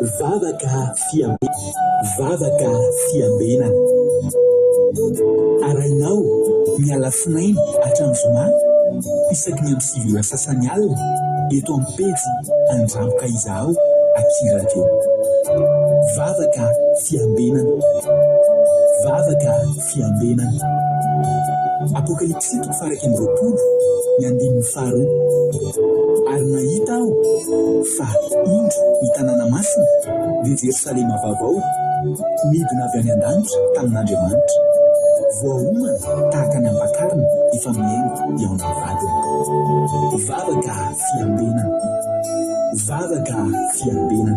Vavaka fiambenana. Arainao miala finainy hatramin'ny zoma isaky ny amin'ny sivy sasany alina eto amin'ny pejy Andramboka Izaho Akiradio. Vavaka fiambenana. Vavaka fiambenana. Apokalipsy 3:20 ny 5:2. Ary nahita aho fa indro ny tanàna masina dia Jerosalema vaovao midina avy any an-danitra tamin'Andriamanitra, voahomana tahaka ny ambakarina efa miaingo eo amin'ny vadiny. Vavaka fiambenana. Vavaka fiambenana.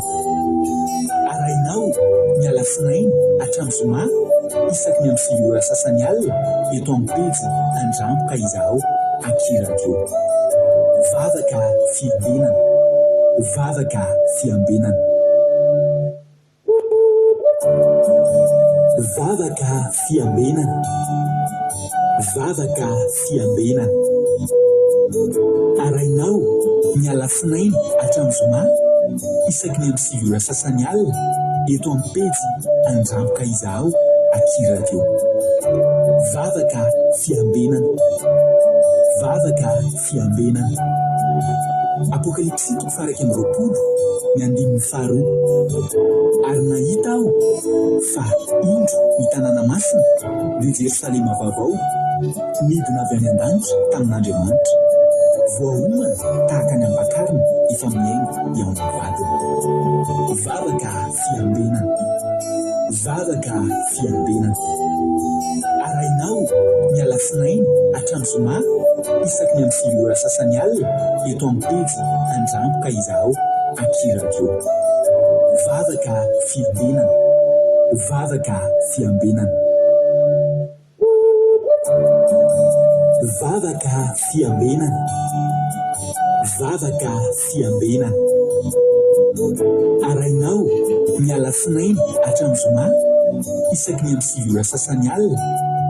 Arainao miala finainy hatramin'ny zoma isaky ny amin'ny sivy ora sasany alina eto amin'ny pejy Andramboka Izaho Akiradio. Vavaka fiambenana. Vavaka fiambenana. Vavaka fiambenana. Vavaka fiambenana. Arainao miala finainy hatramin'ny zoma isaky ny amin'ny sivy ora sasany alina eto amin'ny pejy Andramboka Izaho Akiradio. Vavaka fiambenana. Vavaka fiambenana. Apokalipsy 3:20 ny 5:2. Ary nahita aho fa indro ny tanàna masina dia Jerosalema vaovao midina avy any an-danitra tamin'Andriamanitra, voahomana tahaka ny ambakarina efa miaingo eo amin'ny vadiny. Vavaka fiambenana. Vavaka fiambenana. Arainao miala finainy hatramin'ny zoma isaky ny amin'ny sivy ora sasany alina eto amin'ny pejy Andramboka Izaho Akiradio. Vavaka fiambenana. Vavaka fiambenana. Vavaka fiambenana. Vavaka fiambenana. Arainao miala finainy hatramin'ny zoma isaky ny amin'ny sivy ora sasany alina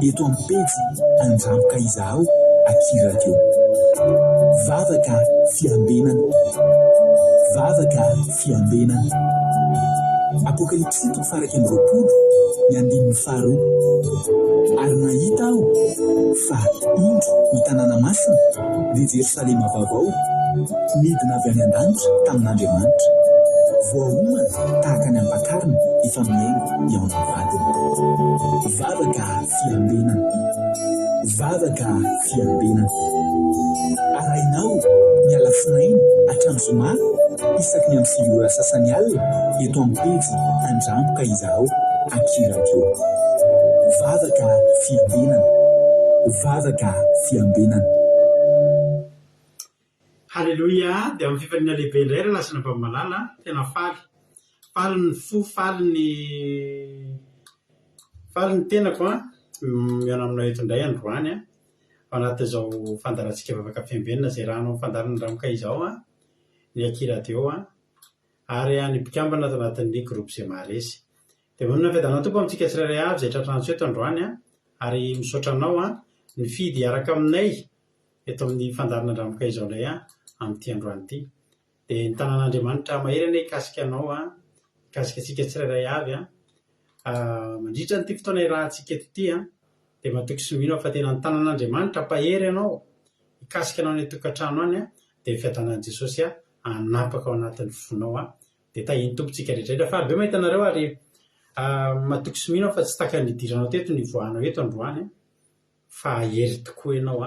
eto amin'ny pejy Andramboka Izaho Akiradio. Vavaka fiambenana. Vavaka fiambenana. Apokalipsy 3:20 ny 5:2. Ary nahita aho fa indro ny tanàna masina dia Jerosalema vaovao midina avy any an-danitra tamin'Andriamanitra, voahomana tahaka ny ambakarina efa miaingo eo amin'ny vadiny. Vavaka fiambenana. Vavaka fiambenana. Arainao miala finainy hatramin'ny zoma isaky ny amin'ny sivy ora sasany alina eto amin'ny pejy Andramboka Izaho Akiradio. Vavaka fiambenana. Vavaka fiambenana. Halleluja. Dia amin'ny fifaliana lehibe indray raha lasina malala tena faly ny fo, faly ny tenako miana aminao eto indray androany ao anatin'izao fandarantsika vavaka fiambenana izay rahanao fandarana Andramboka Izaho ny Akiradio ary ny mpikambana ato anatin'ny groupe izay maharesy. Dia monina fiadanao tompo amintsika tsirairay avy izay tratrantsy eto androany ary misaotra anao ny fidy araka aminay eto amin'ny fandarana Andramboka Izaho indray amin'ity androany ity. Dia ny tanàn'Andriamanitra mahery anie ikasika anao ikasika antsika tsirairay avy mandritra n'ity fotoana irahantsika eto ity dia matoky sy mino fa tena ny tanàn'Andriamanitra pahery anao ikasika anao ny tokantrano any dia fiadanan'i Jesosy anapaka ao anatin'ny fonao dia tahiny tompontsika rehetrarehetra. Faly be mahita anareo ary matoky sy mino fa tsy taka ny idiranao teto ny voanao eto androany fa hery tokoa ianao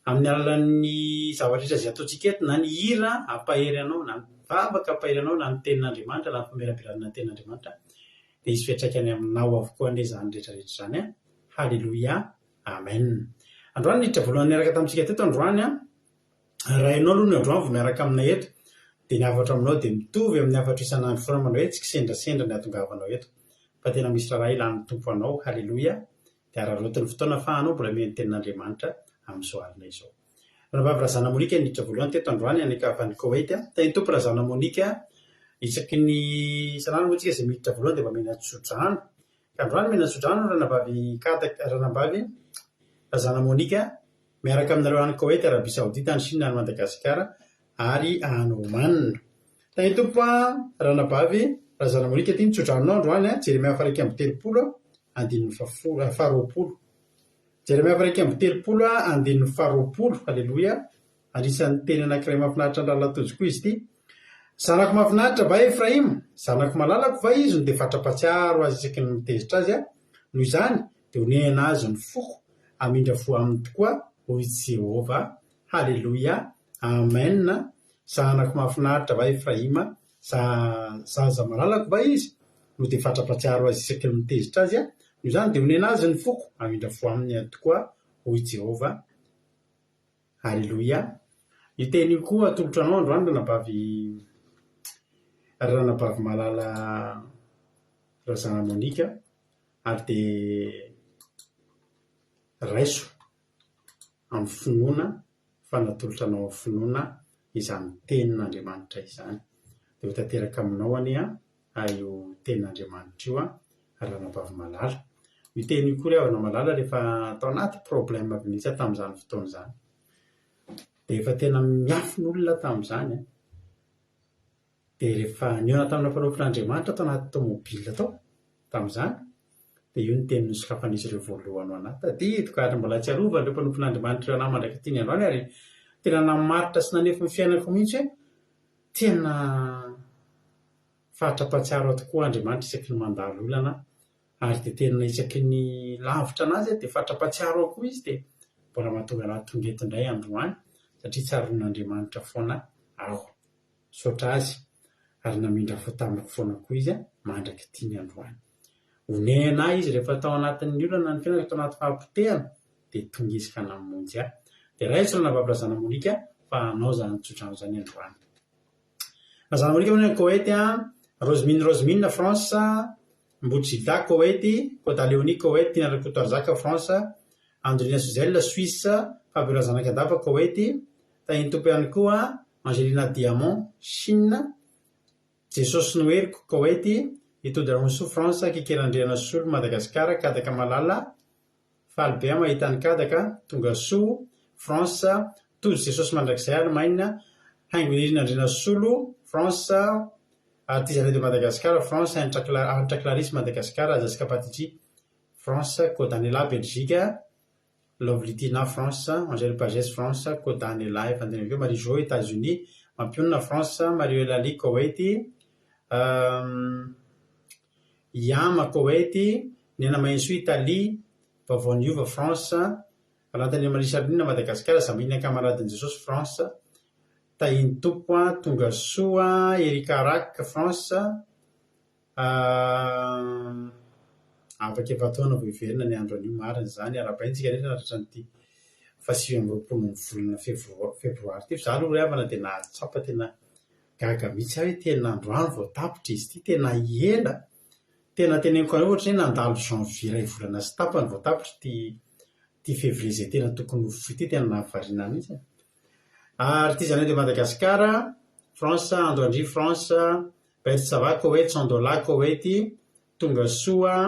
amin'ny alalan'ny zavatra rehetra izay ataontsika eto, na ny hira ampahery anao, na ny vavaka ampahery anao, na ny tenin'Andriamanitra, na ny fameraberazana ny tenin'Andriamanitra, dia izy fiantraikany aminao avokoa anie izany rehetrarehetra izany Halleluja. Amen. Androany niditra voalohany niaraka tamintsika teto androany raha ianao aloha ny androany vao miaraka aminay eto dia ny havatra aminao dia mitovy amin'ny havatra isan'andro foana manao hoe tsy kisendrasendra ny ahatongavanao eto fa tena misy raharaha ilan'ny tompo anao. Halleluja. Dia ararotin'ny fotoana fahanao mbola mihaino tenin'Andriamanitra amin'izao alina izao. Ranavavy Razana Monika niditra voalohany teto androany anykavany Koet tahiny tompo Razana Monika isaky ny isan'andro moa tsika izay miditra voalohany dia mba mena tsodrano ka androany mena tsodrano ranavavy Razana Monika miaraka aminareo any Koet, Arabia Saodita, any Chine, any Madagasikara ary any Oman. tany tompo ranabavy razanamonika ty nitsotranonao androany jeremia faraiky amby telopolo andininy faharoapolo jeremia faraiky amby telopolo andininy faharoapolo alleloia anisan'ny teny anankiray mahafinaritra andralatojokoa izy ity zanako mahafinaritra va Efraima zanako malalako va izy no de fatrapatsiaro azy isaky ny mitezitra azy noho izany de honehana azy ny foko amindra vo aminy tokoa hoy Jehova halleloia amen zanako mahafinaritra va Efraima zaza malalako va izy no de fatrapatsiaro azy isaky ny mitezitra azy noho izany de honehana azy ny foko amindra vo aminy tokoa hoy Jehova halleloia io teny io koa atolotra anao androany ranabavy malala razana Monika ary de raiso amin'ny finoana fa natolotra anao amin'ny finoana izany tenin'Andriamanitra izany de ho tanteraka aminao io tenin'Andriamanitra io ranabavy malala io teny io koa ry havana malala rehefa atao anaty problème mihitsy tamin'izany fotoana izany de efa tena miafin'olona tamin'izany de rehefa niona tamina mpanaovin'Andriamanitra atao anaty tomobile tao tamin'izany de io ny teny nosokafan'izy ireo voalohany anaty tadidiko ary mbola tsy arovany ireo mpanaovin'Andriamanitra ireo nama ndraiky tiany androany ary tena namaritra sy nanefa ny fiainako mihitsy tena fahatrapatsiaro tokoa Andriamanitra isaky ny mandalo olana ary de tena isaky ny lavitra anazy de fahatrapatsiaro koa izy de mbola mahatonga anahy tongety indray androany satria tsaron'Andriamanitra foana aho sotra azy ary namindra fo tamiko foana koa izy mandraky tiany androany honehana izy rehefa atao anatin'ny olana ny fiainana atao anaty fahampotehana de tongisika namonjy de raiso ranabavy razana Monika fa anao zany tsotrano zany androany razana Monika manao Koety Rosemine France Mbojila Koety Kota Leonie Koety Tinarakotoarzaka France Andrina Suzel Suisse Fabio Razanakandava Koety tahiny tompo ihany koa Angelina Diamant Chine Jesosy Noeriko Koety Itody Ramoso France Kikerandriana Solo Madagasikara Kadaka Malala Falbea mahitany kadaka tonga soa France Tozy Jesosy mandrakizay Allemagne Haingonirina Andriana Solo France Artisanat de Madagascar France Antra Clarisse Madagascar Jessica Patidji France Codanela Belgique Lovlitina France Angèle Pagès France Codanela Efantenevio Marie-Jo États-Unis Mampionina France Mario Ali Koweïti Yama Koweïti Nena Mainsou Italie Vavoniuva France Alantany Marisarina Madagascar Zamina Camarade Jesus France Tahiny Topo Tonga Soa Erika Rak France afaka efa taona vao iverina ny andro anio marina zany arapaintsika rehetra natratra nyity fa 9 amby roapolo ny volana febroary ty za aloha ry havana de nahatsapa tena gaga mihitsy hoe tena androany vao tapitra izy ty tena ela tena teneniko anao ohatra hoe nandalo janvier ray volana sy tapany vao tapitra ty février zay tena tokony ho ty tena nahavarina mihitsy Artisanat de Madagascar France Androandry France Bertsava Koweït Sandola Koweïti Tonga Soa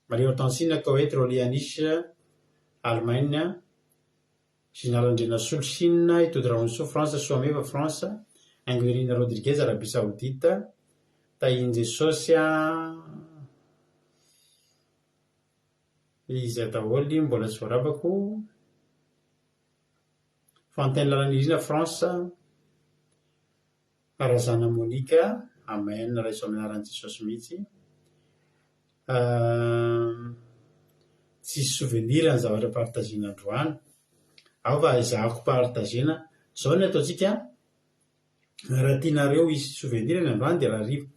Marie Hortensine Koweït Rolianish Allemagne Général Solo Chine Itody Ramoso France Soameva France Anguirina Rodriguez Arabie Saoudite Tahiny Jesosy izy ataholy mbola tsy voaravako Fontaine Lalanirina France Razana Monika Amen raiso amin'ny anaran'i Jesosy mihitsy tsisy souvenir ny zavatra partagena androany ao fa izahako partagena zao ny ataotsika raha tianareo isy souvenir ny androany de raha rivo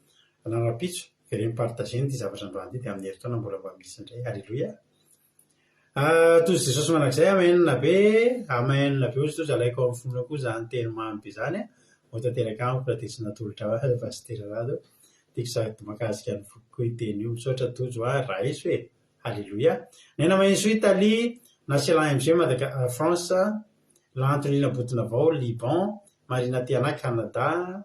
anarapitso vereny partagena ty zavatra androany ty de amin'ny heritaona mbola mba misy indray alleluia tozy Jesosy manakizay amenna be ozy tozy alaiko amin'ny fonona koa zany teny mamy be zany ho tanteraka amiko raha tesy natolotra pasiterarado tiako sady makasika ny foko iteny io misaotra tojo raiso hoe alleluia nena mainso Italie National AMG France Lantonina Botinavao Liban Marina Tiana Canada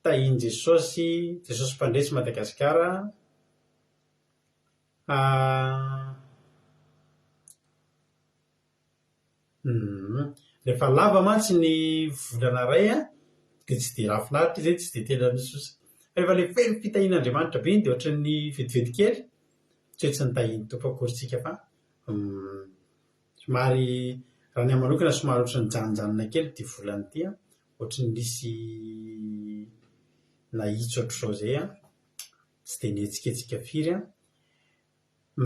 Tahiny Jesosy Mpandresy Madagasikara rehefa lava mantsy ny volana ray tsy dia rahafinaritra izay tsy dia tena misosa rehefa le feno fitahian'Andriamanitra be iny dia ohatran'ny vetivety kely tsy hoe tsy nitahiny tompo akory fa somary raha ny ahy manokana somary ohatran'ny janonjanona kely ty volana ity ohatran'ny nisy nahitsy ohatr'izao izay tsy dia nihetsiketsika firy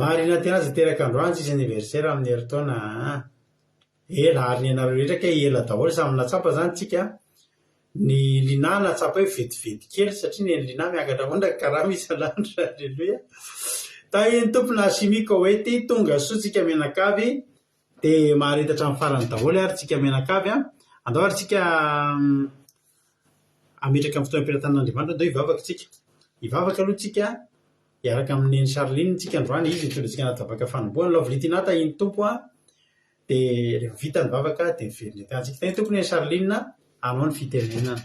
marina tena azy teraka androany sisy anniversaire amin'ny heritaona ela ary ny anareo rehetra ka ela daholo samy natsapa zany tsika ny lina natsapa hoe vetivety kely satria ny lina miakatra vondraka karaha misy alanitra alleloia tahiny tompona simika hoety tonga soatsika menakavy dia maharetatra amin'ny farany daholo ary tsika menakavy andao ary tsika ametraka amin'ny fotoana ampirantan'Andriamanitra andao hivavaka tsika hivavaka aloha tsika hiaraka amin'ny Charline tsika androany izy mitondra tsika anaty vavaka fanombohana lovilitina tahiny tompo dia rehefa vita ny vavaka dia miverina tantsika tahiny tompony Charline anao ny fitenenana.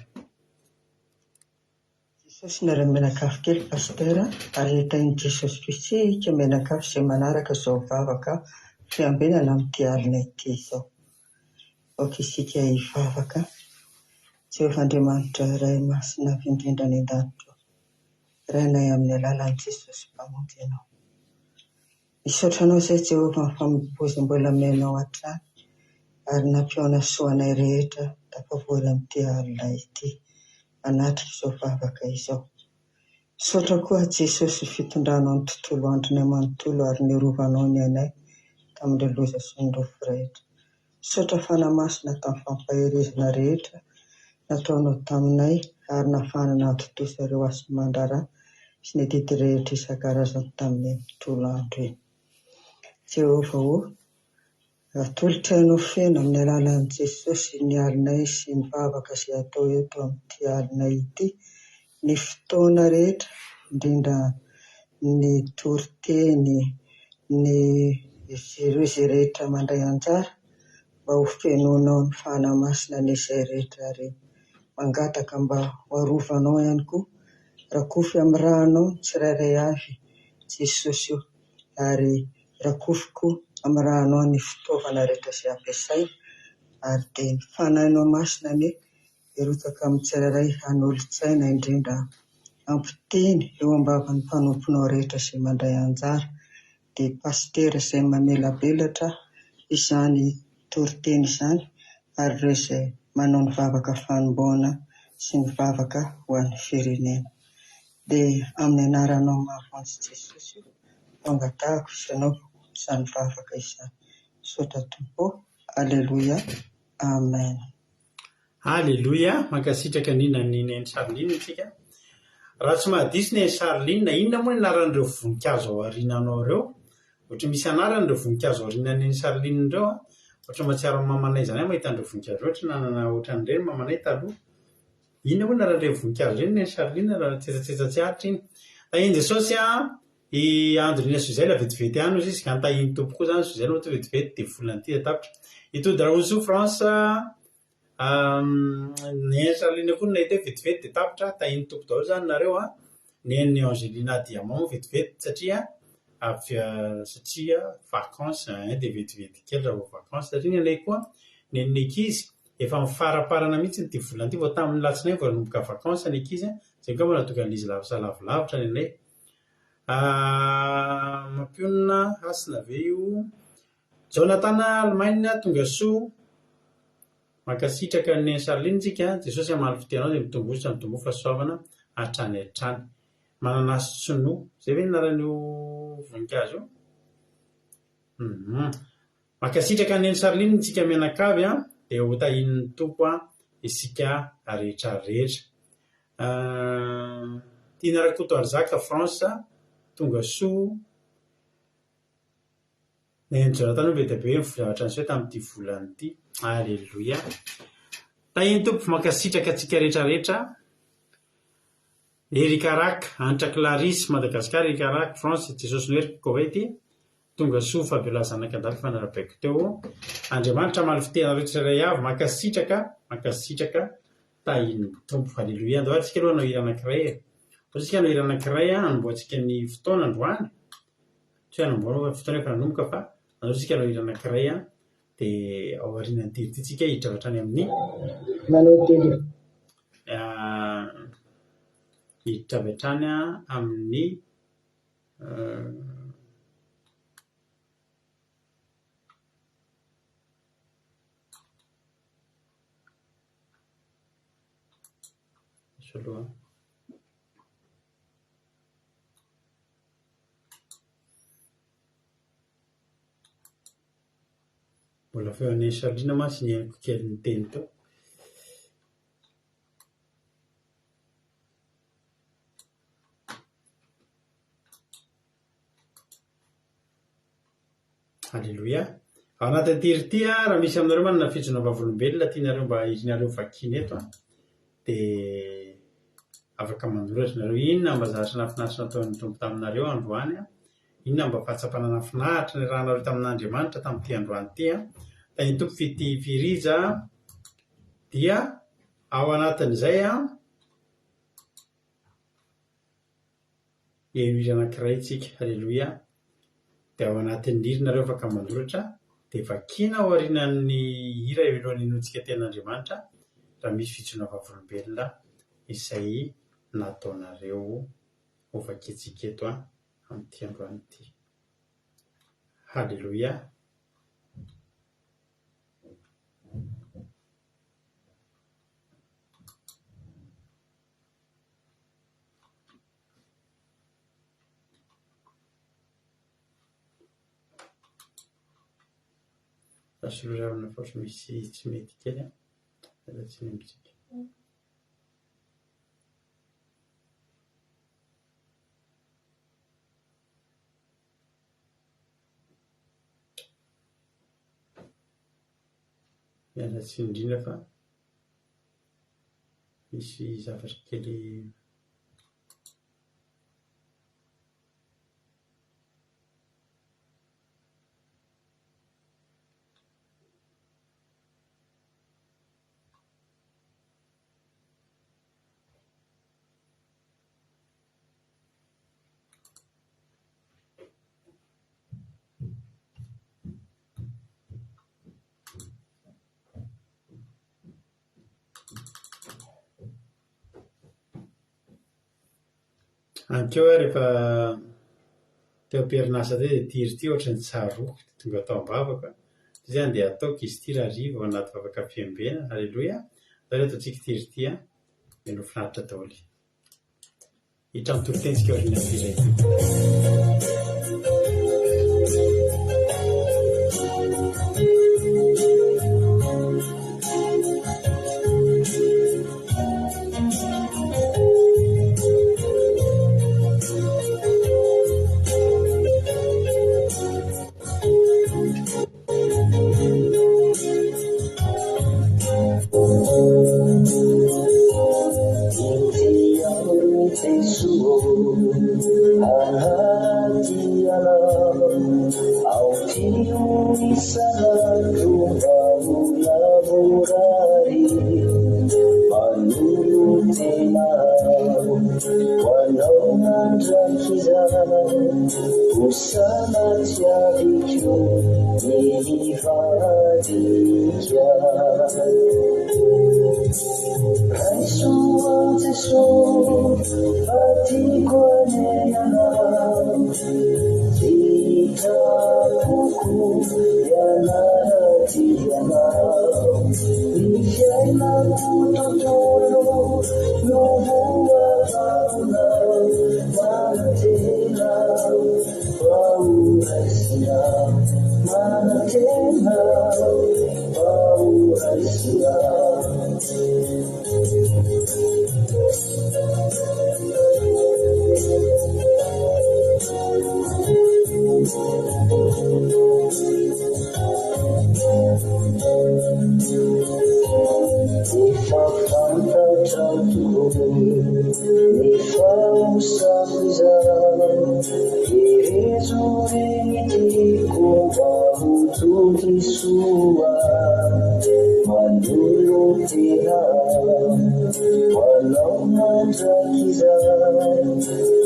Jesosy nara-menakavy kely pastera ary tahiny Jesosy Kristy ka menakavy izay manaraka izao vavaka fiambenana amin'ity alina ity izao. Aoka isika hivavaka Jehovah Andriamanitra iray masina indrindra ny an-danitra rainay amin'ny alalan'i Jesosy mpamonjy ianao. Misaotra anao izay Jehovah ny fanompozy mbola menao hatrany ary nampiona soanay rehetra tafavory amin'ity alina ity anatrika izao vavaka izao. Misaotra koa Jesosy fitondranao ny tontolo andronay manontolo ary nirovanao ny anay tamin'ny loza sy ny rofo rehetra. Misaotra fanamasina tamin'ny fampahirizana rehetra nataonao taminay ary nafanana atotosa ireo asy mandrara sy ny dity rehetra isan-karazany tamin'ny tontolo andro iny. Jehovah atolotra hainao feno amin'ny alalan'i Jesosy ny alinay sy ny vavaka izay atao eto amin'ity alinay ity ny fotoana rehetra indrindra ny toriteny ny ireo izay rehetra mandray anjara mba ho fenonao ny fanamasina n'izay rehetra ary mangataka mba ho arovanao ihany koa rakofy amin'ny rahanao ny tsirairay avy Jesosy io ary rakofy koa amin'ny rahanao ny fitaovana rehetra izay ampiasaina ary dia ny fanahinao masina ny irotaka amin'ny tsirairay hanolo-tsaina indrindra ampiteny eo ambavan'ny mpanomponao rehetra izay mandray anjara dia pastera izay mamelabelatra izany toriteny izany ary ireo izay manao ny vavaka fanombohana sy ny vavaka ho an'ny firenena. Dia amin'ny anaranao mahavantsy Jesosy fangatahako isanao izany vavaka izany. Misaotra tompo. Alleluia. Amen. Alleluia. Mankasitraka ninany neny Charline tsika. Raha tsy mahadiso neny Charline inona moa ny anaran'ireo voninkazo ao aoriananao ireo? Ohatra misy anaran'ireo voninkazo aorianan neny Charline ireo ohatra mahatsiaro ny mamanay zany mahita an'ireo voninkazo ohatra nanana ohatran'ireny mamanay taloha. Inona moa anaran'ireo voninkazo ireny neny Charline raha tsetsatsetsatra tsy haritra iny. Tahiny Jesosy i androny Sozela vetivety any izy ka tahiny tompo koa zany Sozela ohatra vetivety dia volana ity tapitra. Itody raha ho souffrance neny Charline koa nahita hoe vetivety dia tapitra tahiny tompo daholo zany nareo neny Angelina Diamant vetivety satria vacances dia vetivety kely raha vao vacances satria ny anay koa neny ankizy efa mifaraparana mihitsy ny volana ity vao tamin'ny latsinainy vao nanomboka vacances ny ankizy izay koa mbola natokan'izy lavilavitra ny anay. Mampionona asina ve io Jonathan Allemagne tonga soa mankasitraka neny Charline tsika Jesosy amaly fitenao dia mitombotra mitombo fahasoavana hatrany hatrany. Mananasy Tsinoa izay ve anaran'io voninkazo io? Mankasitraka neny Charline tsika menakavy dia ho tahin'ny tompo isika rehetrarehetra. Tiana Rakoto Arzaka France tonga soa neny Jonathan be dia be mivavatra ny soa tamin'ity volana ity. Alleluia. Tahiny tompo mankasitraka tsika rehetrarehetra. Erika Rak Antra Clarisse Madagasikara Erika Rak France Jesosy Noerika Koweity tonga soa Fabiola Zanakandafy fanarabaiko teo. Andriamanitra amaly fitenareo tsirairay avy mankasitraka tahiny tompo. Alleluia. Andao ary tsika aloha hanao hira anankiray tsika hanao hira anankiray hanomboantsika ny fotoana androany tsy hoe hanamboana fotoana efa nanomboka fa andao tsika hanao hira anankiray dia ao aorian'ny tiritiantsika hiditra avy hatrany amin'ny hiditra avy hatrany amin'ny aloha mbola feon'ny saliana masy ny haiko kely ny teny tao. Halleloia. Ao anatin'ny tirity raha misy aminareo manana fijona vavolombelona tianareo mba irinareo vakiana eto dia afaka mandoratra nareo inona mba zatra nafinaritra nataon'ny tompo taminareo androany inona mba fahatsapanana finaritra ny rahanareo tamin'Andriamanitra tamin'ity androany ity da ny tompo fity firiza dia ao anatin'izay hihira anankiray tsika. Halleloia. Dia ao anatin'ny hira nareo afaka mandoratra dia vakiana ao aorian'ny hira elohan'ny inontsika ten'Andriamanitra raha misy fijona vavolombelona izay nataonareo ho vakiantsika eto amin'ity androany ity. Halleloia. Soloravana forse misy tsy mety kely da tsy nemitsika. Miala tsy indrindra fa misy zavatra kely ankeo rehefa teo am-perinasa teo dia tirity ohatrany tsaroako tonga atao am-bavaka izany dia ataoko izy ity raha riva ao anaty vavaka fiembena. Halleloia. Zareo ataontsika tirity meno finaritra daholo hitra amin'ny torotentsika aoriana firay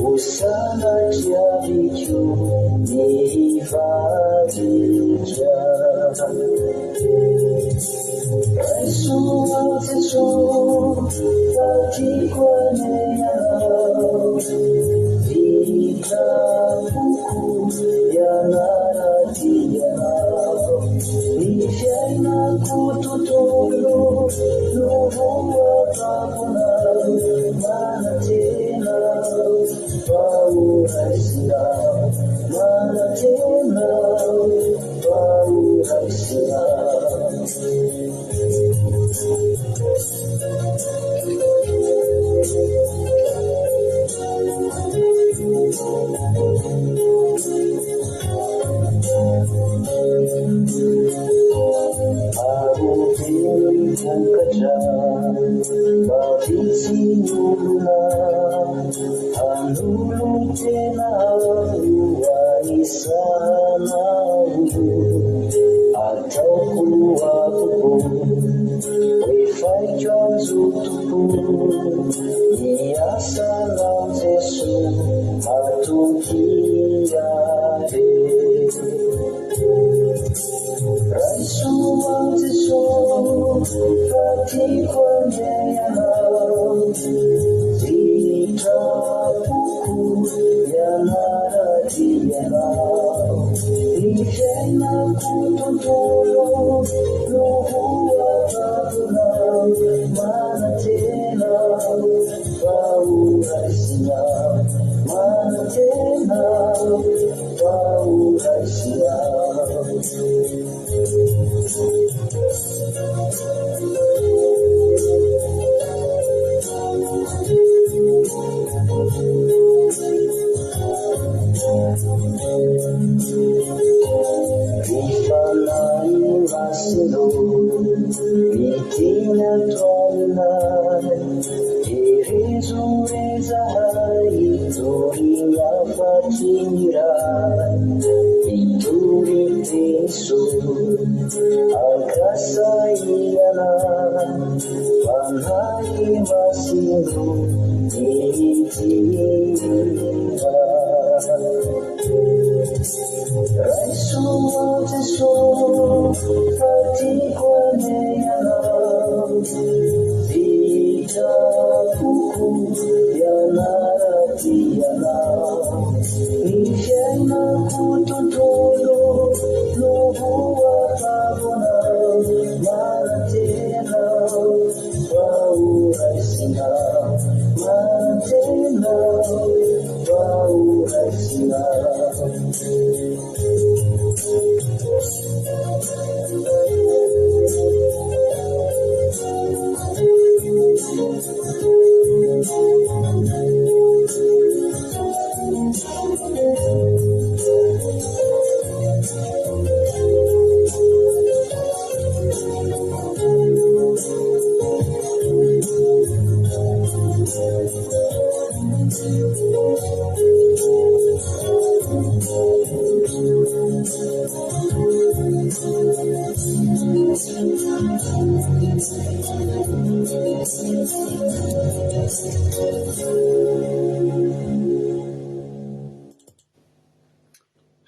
Usana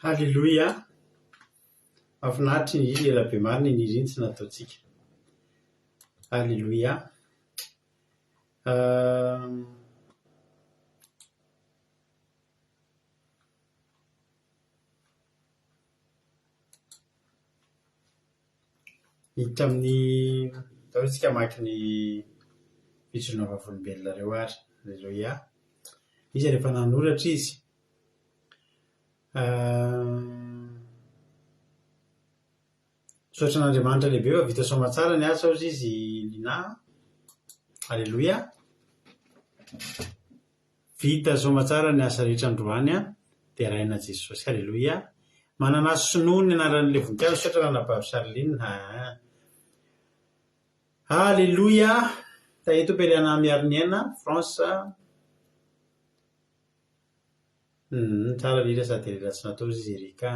Halleloia, mahafinaritra ny elabe marina ny iriny tsy nataontsika. Halleloia. Hiditra amin'ny taontsika maki ny fitsona vavolombelona reo ary. Halleloia. Izy rehefa nanoratra izy sotra n'Andriamanitra lehibe fa vita soamatsara ny asa ozy izy lina. Halleloia. Vita soamatsara ny asa rehetra androany dia raina Jesosy. Halleloia. Mananaso sinoa ny anaran'ilay voninkazo sotra nanabavy Sarolinina. Halleloia. Taeto Peliana miariniana France. Tsara rira sady rira tsy natao izy Erika.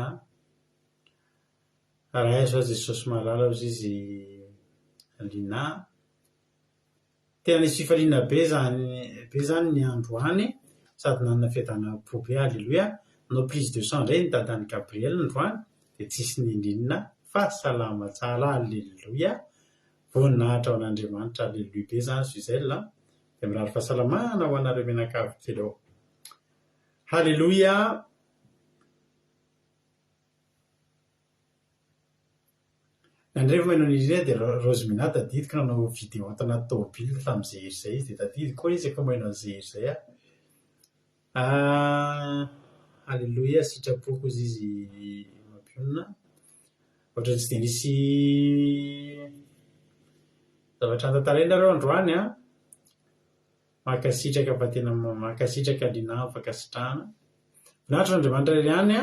Raha azo Jesosy malala ozy izy Lina. Tena nisy fifaliana be zany ny androany sady nanana fiadana pobe. Halleloia. Nanao prise de sang indray ny dadan'i Gabriel androany dia tsisy nindrinina fa salama tsara. Halleloia. voninahitra ao an'Andriamanitra aleloia be zany Gisèle dia mirary fahasalamana ho anareo mianakavy kely ao. Halleloia. Nandrefo mainao niria dia Rosemina tadidiko nanao vidéo tanaty tômôbila tamin'izay hery izay izy dia tadidiko koa izy efa mainao an'izay hery izay Halleloia, sitrapoko izy mampionona. Ohatra tsy dia nisy zavatra antantarenareo androany makasitraka fa tena makasitraka liana fankasitrahana. Voninahitra n'Andriamanitra ihany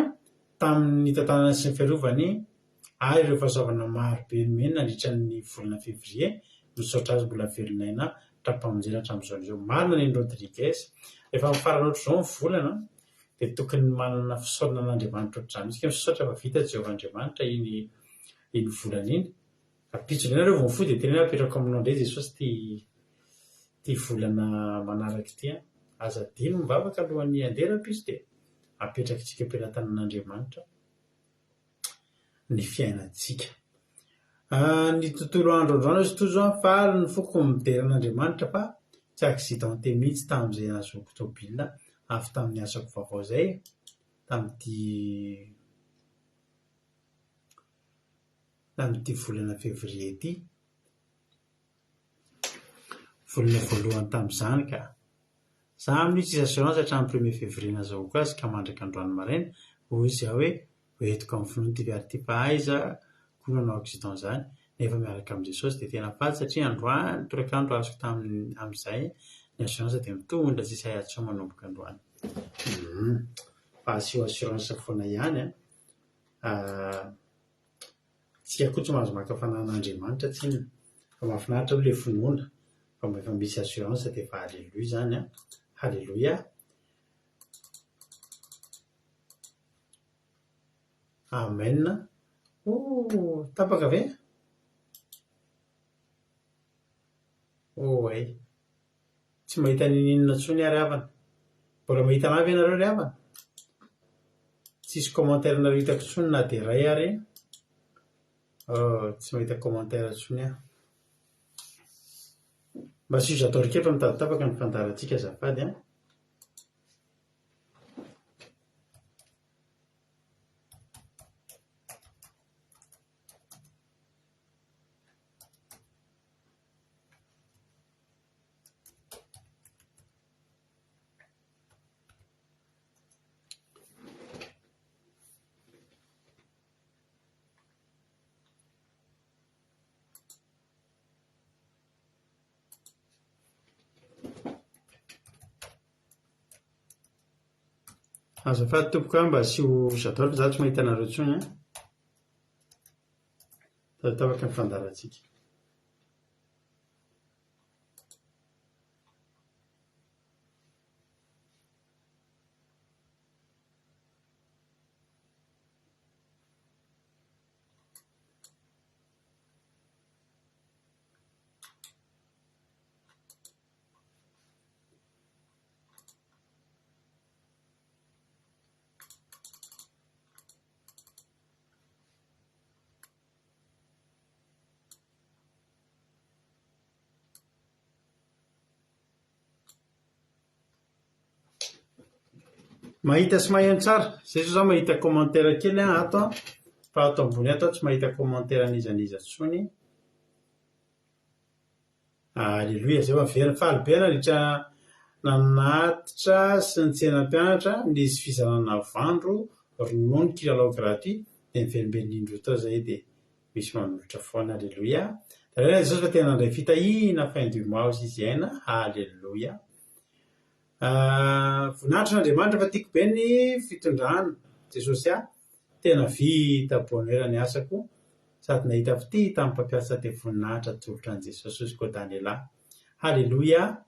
tamin'ny tantanany sy ny fiarovany ireo fahasoavana maro be nomeny nandritra ny volana février misaotra azy mbola velonaina trapamonjena hatramin'izao izao. Marina ny Rodriguez rehefa mifarana ohatr'izao ny volana dia tokony manana fisaorana an'Andriamanitra ohatr'izany. Isika misaotra fa vita Jehovahandriamanitra iny volana iny. Apitsony ianareo vao mifoha dia tena apetrako aminao indray Jesosy ty volana manaraka ity aza dimy mivavaka alohan'ny andera-piso dia apetraka tsika am-pelatanan'Andriamanitra ny fiainantsika. Ny tontolo andro androany izy toy zao faly ny foko mideran'Andriamanitra fa tsy accidenté mihitsy tamin'izay nahazoako tômôbila avy tamin'ny asako vaovao izay tamin'ity volana février ity, volana voalohany tamin'izany ka za mihitsy izy assurance hatramin'ny 1er février nazahoako azy ka mandraka androany maraina hoy izy aho hoe hoentiko amin'ny finoana ty viary ty fa aiza koa nanao accident izany nefa miaraka amin'i Jesosy dia tena faly satria androany torakandro azoko tamin'izay ny assurance dia mitondra tsisy ahiatsy manomboka androany. Fa asio assurance foana ihany tsika koa tsy mahazo maka fanan'Andriamanitra tsiny fa mahafinaritra aloha ilay finoana fa efa misy assurance dia efa halleloia zany halleloia. Amen. Tapaka ve? Ay. Tsy mahita ninona intsony ary havana. Mbola mahita anavy ianareo ry havana? Tsisy commentaire nareo hitako intsony na dia iray ary. Tsy mahita commentaire intsony aho. Mba sy j'adore kefa mitady-tapaka ny fandarantsika azafady azafady tompoko mba sy ho j'adore fa za tsy mahita anareo intsony tapaka ny fandarantsika. Mahita sy maheno tsara zay zao za mahita commentaire kely ato fa ato ambony ato tsy mahita commentaire an'izaniza intsony. Alleluia zay very faly be nandritra nanatitra sy ny tsenam-pianatra nisy fizarana vandro ronono kilalao gratuit dia niverimberindro tao zay dia misy manolotra foana. Alleluia. Darena Jesosy fa tena nandray fitahiana fin du mois izy aina. Alleluia. Voninahitra n'Andriamanitra fa tiako be ny fitondrana Jesosy tena vita bonheur ny asako sady nahita fity tamin'ny mpampiasa dia voninahitra tolotra an'i Jesosy ozy koa Daniela. Halleluia.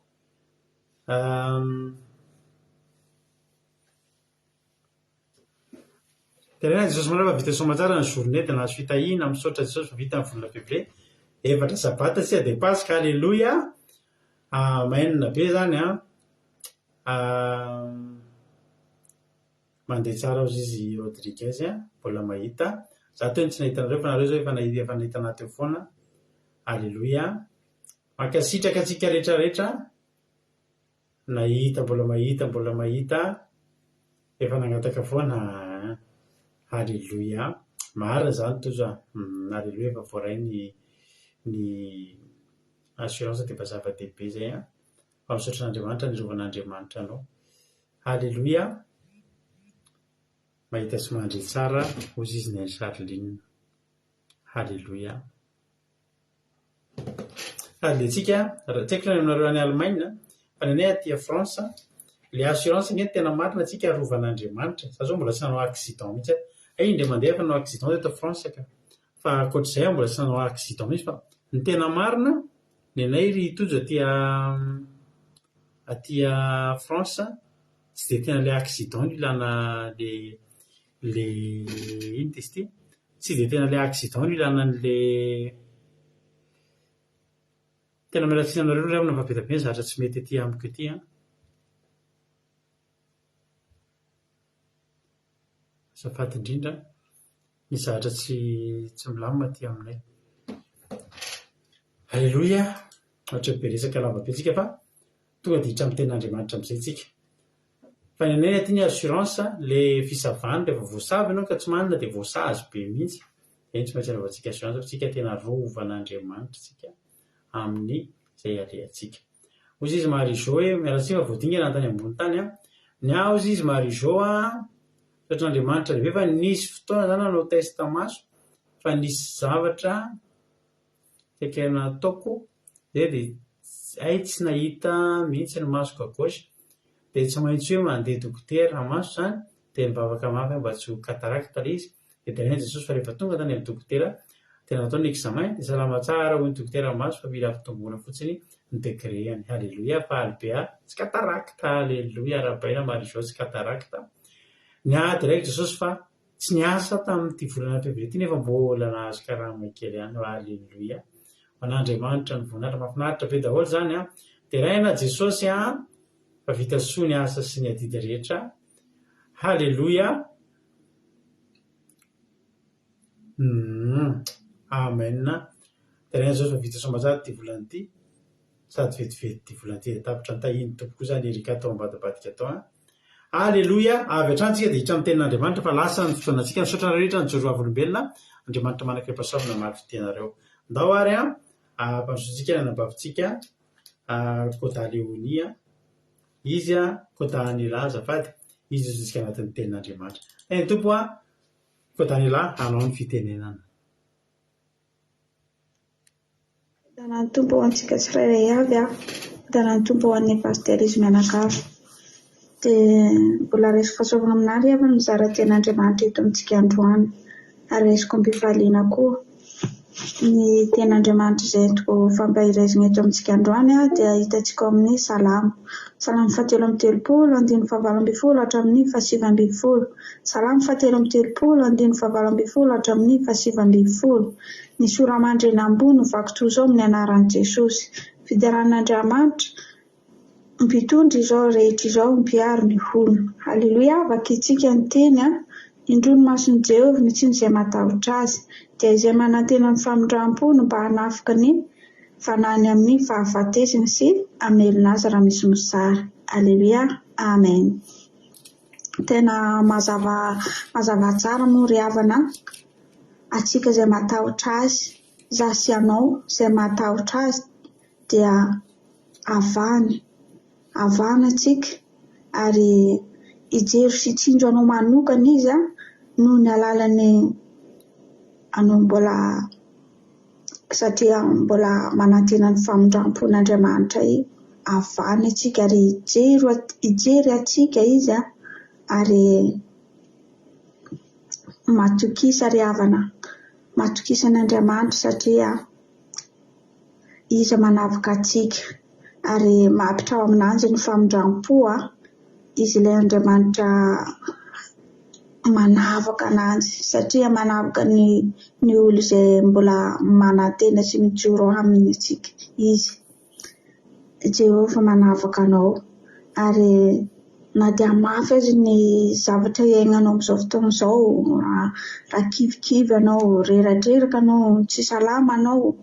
Tenena Jesosy manao fa vita soamantsara ny journée dia nahazo fitahiana misaotra Jesosy fa vita amin'ny volana février efatra sabata sy dia Pasika. Halleluia. Amen be zany mandeha tsara ozy izy Rodriguez mbola mahita za teo tsy nahita anareo fa nareo zao efa nahita anaty eo foana Alleloia. Mankasitraka atsika rehetrarehetra nahita mbola mahita efa nangataka foana. Alleloia. Marina zany tozo alleloia efa voaray ny assurance dia mba zava-dehibe zay misaotran'Andriamanitra ny rovan'Andriamanitra anao. Alleloia. Mahita sy mandry tsara ozy izy ny Charline. Alleloia. Tsika tsy haiko aminareo any Allemagne fa ny anay aty France le assurance ny tena marina tsika rovan'Andriamanitra. Za zao mbola tsy nanao accident mihitsy. Indray mandeha fa nanao accident eto France ka fa ankoatr'izay mbola tsy nanao accident mihitsy fa ny tena marina ny anay ry tojo aty France tsy dia tena le accident no ilana le ino testy tsy dia tena le accident no ilana le tena mialatsiny aminareo ray amina mampitabe ny zavatra tsy mety aty amiko ety azafady indrindra ny zavatra tsy milamina aty aminay. Alleloia. Ohatra be resaka lava be tsika fa tonga dia hitra amin'ny tenin'Andriamanitra amin'izay tsika. Fa ny anay aty ny assurance le fisavana rehefa voasavy ianao ka tsy manana dia voasazy be mihitsy. Eny tsy maintsy anaovantsika assurance fa tsika tena rovan'Andriamanitra tsika amin'ny izay alehantsika. Ozy izy Marie-Jo mialatsy fa voadingana tany ambony tany ny aozy izy Marie-Jo saotran'Andriamanitra lehibe fa nisy fotoana zany hanao testamaso fa nisy zavatra tekena ataoko dia tsy nahita mihitsy ny masoko gauche dia tsy maintsy hoe mandeha dokotera maso zany dia nibavaka mafy mba tsy ho cataracte ilay izy dia tenen'i Jesosy fa rehefa tonga tany amin'ny dokotera dia natao ny examen dia salama tsara hoy ny dokotera maso fa mila fitomboana fotsiny ny degreny. Alleloia. Fa albea tsy cataracte. Alleloia. Arabaina Marie-Jo tsy cataracte. Niady raiky Jesosy fa tsy niasa tamin'ity volana février ity nefa mbola nahazo karama kely ihany. Alleloia. Man'Andriamanitra ny voninahitra mahafinaritra be daholo zany dia raina Jesosy fa vita soa ny asa sy ny adidy rehetra. Alleloia. Amen. Dia raina Jesosy fa vita soa mazava ity volana ity sady vetivety ity volana ity dia tapitra ny tahiny tompoko zany erika atao ambadibadika atao. Alleloia. Avy hatrany tsika dia hitra amin'ny tenin'Andriamanitra fa lasa ny fotoanantsika misaotra rehetra ny Joroavolombelona. Andriamanitra manakrepa-savona maro fitenareo. Ndao ary mpanosontsika ny anabavitsika Kôda Leonia izy Kôdanila azafady izy zozitsika anatin'ny tenin'Andriamanitra. Ny tompo Kôdanila anao ny fitenenana. Danany tompo ho antsika tsirairay avy danany tompo ho an'ny pasterisy mianakavy dia mbola resiko fahasoavana aminary avy ny mizara tenin'Andriamanitra eto amintsika androany ary resiko ambifaliana koa ny tenin'Andriamanitra izay entiko fampahirezina eto amintsika androany dia hitantsika amin'ny salamo 7:30 hatramin'ny 7:20. Salamo 7:30 hatramin'ny 7:20. Ny soramandrena ambony vaky izao amin'ny anaran'i Jesosy. Fideran'Andriamanitra mpitondra izao rehetra izao mpiaro ny olona. Alleloia. Vakitsika ny teny indroany mason'i Jehovah ny tsiny izay matahotra azy dia izay manantena ny famindram-pony mba hanafika ny fanany amin'ny fahafatesina sy amelona azy raha misy mizara. Alleluia. Amen. Tena mazava tsara moa ry havana atsika izay matahotra azy za sy anao izay matahotra azy dia avana atsika ary hijery sy hitsinjo anao manokana izy noho ny alalany anao mbola satria mbola manantena ny famindram-pon'Andriamanitra avana atsika ary hijery atsika izy ary matokisa ry havana matokisa n'Andriamanitra satria izy manavaka atsika ary mampitra ao aminanjy ny famindram-po izy ilay Andriamanitra manavaka ananjy satria manavaka ny olo izay mbola manantena sy mijoro aminy atsika. Izy Jehovah manavaka anao ary na dia mafy azy ny zavatra iainganao amin'izao fotoana izao raha kivikivy anao reradreraka anao tsy salama anao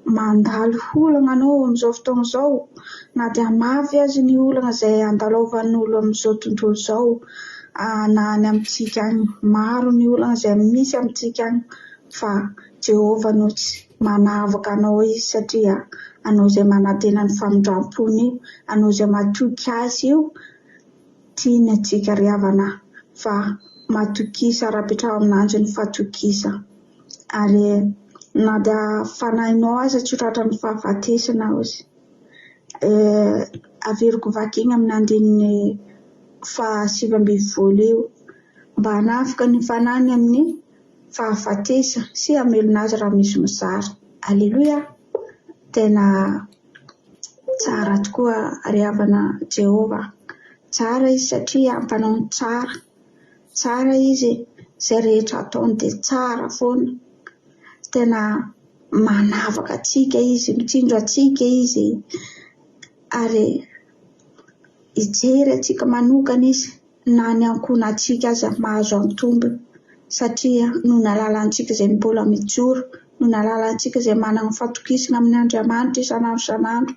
mandalo olana anao amin'izao fotoana izao, na dia mafy azy ny olana izay andalovan'olo amin'izao tontolo izao, na ny amintsika any, maro ny olana izay misy amintsika any, fa Jehova no tsy manavaka anao izy satria anao izay manantena ny famindram-pony io, anao izay matoky azy io, tiany atsika ry havana fa matokisa rahapetrao aminanjy ny fatokisa. Ary na dia fanahinao aza tsy tratran'ny fahafatesana ozy. Averiko vakiny amin'ny andininy 7-20 eo mba hanafika ny fanany amin'ny fahafatesa sy hamelona azy raha misy mizary. Aleluia. Tena tsara tokoa ry havana Jehova. Tsara izy satria ampanao ny tsara. Tsara izy, izay rehetra ataony dia tsara foana. Tena manavaka atsika izy, mitsinjo atsika izy, ary hijery atsika manokana izy, na ny ankona atsika aza mahazo antombony, satria no nalalantsika izay mbola mijoro, no nalalantsika izay manana fatokisana amin'ny Andriamanitra isanandro isanandro.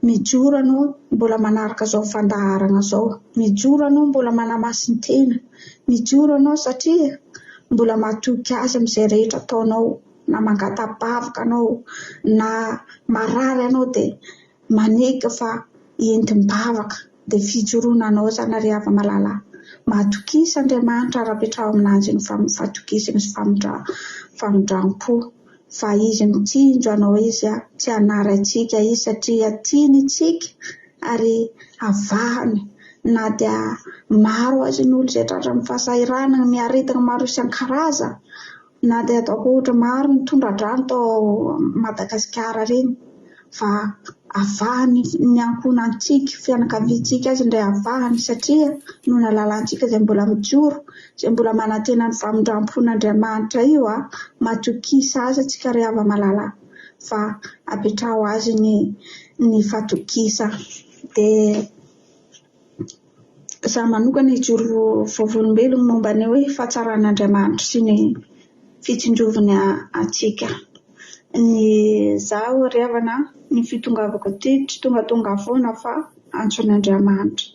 Mijoro anao mbola manaraka izao fandaharana izao, mijoro anao mbola manamasin-tena, mijoro anao satria mbola matoky azy amin'izay rehetra ataonao, na mangatapavaka anao, na marary anao dia maneka fa entim-bavaka dia fijoroana anao zany ry hava malala. Matokisa Andriamanitra rahapetrao aminanjy ny fatokisana sy famindram-po, fa izy mitsinjo anao izy, tsy hanary atsika izy satria tiany tsika ary avahany. Na dia maro azy ny olo izay tratra amin'ny fahasahiranana, miaretana maro isan-karazany, na dia ataoko ohatra maro ny tondradrano tao Madagasikara reny, fa avahany ny ankonantsika, fianakaviantsika azy indray avahany satria no nalalantsika izay mbola mijoro, izay mbola manantena ny famindram-pon'Andriamanitra io, matokisa azy atsika ry hava malala, fa apetrao azy ny fatokisa. Dia za manokana hijoro vovolombelona momba ny hoe fahatsaran'Andriamanitra sy ny fitsinjovany atsika. Ny zaho ry havana, ny fitongavako ty tsy tonga foana fa antsoin'Andriamanitra.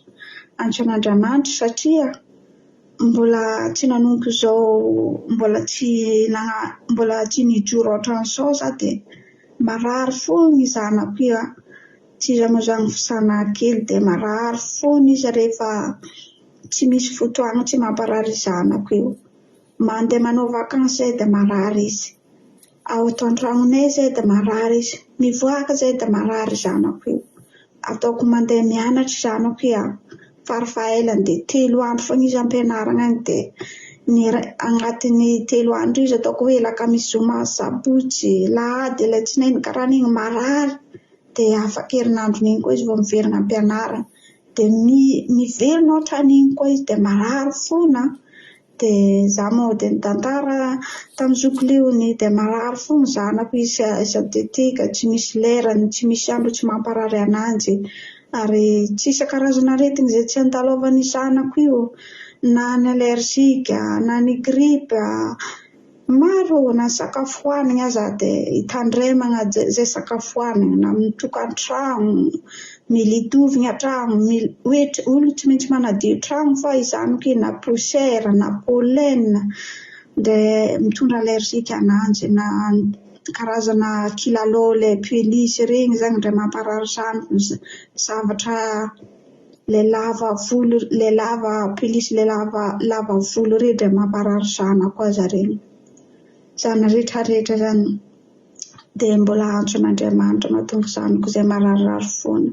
Antsoin'Andriamanitra satria mbola tsy nanomboka izao, mbola tsy nijoro ohatran'izao za dia marary foana ny zanako io. Tsy iza moa zany fisana kely dia marary foana izy rehefa tsy misy fotoana tsy mamparary zanako io. Mandeha manao vakansy zay dia marary izy. Ao ato an-tragnonay zay dia marary izy. Mivoaka zay dia marary zanako io. Ataoko mandeha mianatra zanako io. Farafahaelany dia 3 andro foana izy ampianarana any dia agnatin'ny 3 andro izy ataoko hoe alakamisy zoma sabotsy lahady alatsinainy karahan'iny marary, dia afaka herinandron'iny koa izy vao miverina ampianarana, dia miverina ohatran'iny koa izy dia marary foana. Dia za moa dia nitantara tamin'ny zokileony dia marary foana zanako izy isatetika, tsy misy lerany, tsy misy andro tsy mamparary ananjy, ary tsy isan-karazana aretina izay tsy andalovan'ny zanako io, na ny alerzika, na ny gripa, maro, na sakafo hoanina aza dia hitandremana zay sakafo hoanina, na mitokan-trano, militovina an-trano, olo tsy maintsy manadio trano fa izanoko io, na poussière, na pollen, dia mitondra alerzika ananjy, na karazana kilalao le pelisy regny zany indray mamparary zanako, zavatra le lava volo, le lava pelisy, le lava volo regny dia mamparary zanako aza regny. Zany rehetrarehetra zany dia mbola antsoin'Andriamanitra mahatonga zanako izay mararirary foana.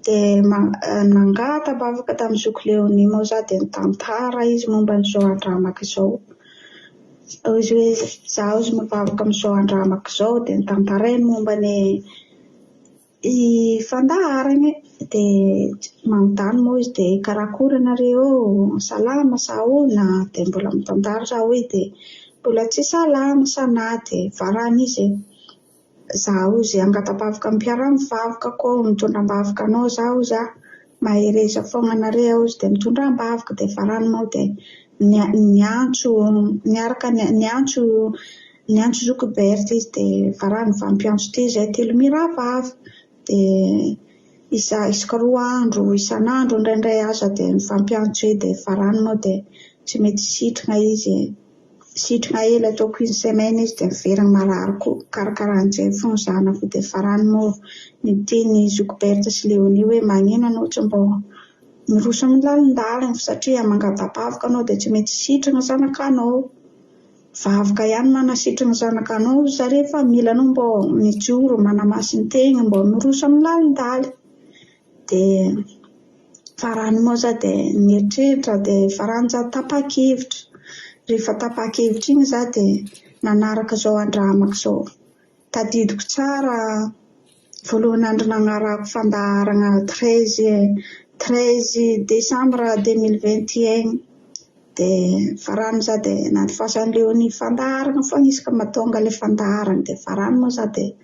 Dia nangata bavaka tamin'ny zokileony moa za dia nitantara izy momba n'izao andramako izao. Izy hoe za izy mivavaka amin'izao andramako izao dia nitantarainy momba ny fandaharany, dia manontany moa izy dia karakory anareo, salama sa ahoana, dia mbola mitantara za hoe dia mbola tsy salama sanaty. Varany izy zaho izy angatapavaka amin'ny mpiara-mivavaka koa, mitondram-bavaka anao zaho za, mahereza foana anareo izy dia mitondram-bavaka. Dia varany moa dia niantso niandro Zokoberta izy dia varany vampiantso ty izay 3 miravavy dia isaka 2 andro isan'andro indraindray aza dia mifampiantso eo dia varany moa dia tsy mety sitrana izy sitrana ela ataoko 1 semaine izy dia miverina marary koa karakaran'izay fony zanako dia varany moa niteny Zokoberta sy Léonie hoe magnino anao tsy mbo miroso amin'ny lalindalina satria mangadam-bavaka anao dia tsy mety sitrana zanakanao vavaka ihany manasitrana zanakanao zareo fa mila anao mbo mijoro manamasin-tegna mbo miroso amin'ny lalindalina dia varany moa za dia nieritreritra dia varany za tapa-kevitra rehefa tapa-kevitra iny za dia nanaraka zao andramako zao tadidiko tsara voalohany andro nanarako fandaharana 13 décembre 2021 dia varany za dia nandifasan'ny Léonie fandaharana fa isaka mahatonga ilay fandaharana dia varany moa za dia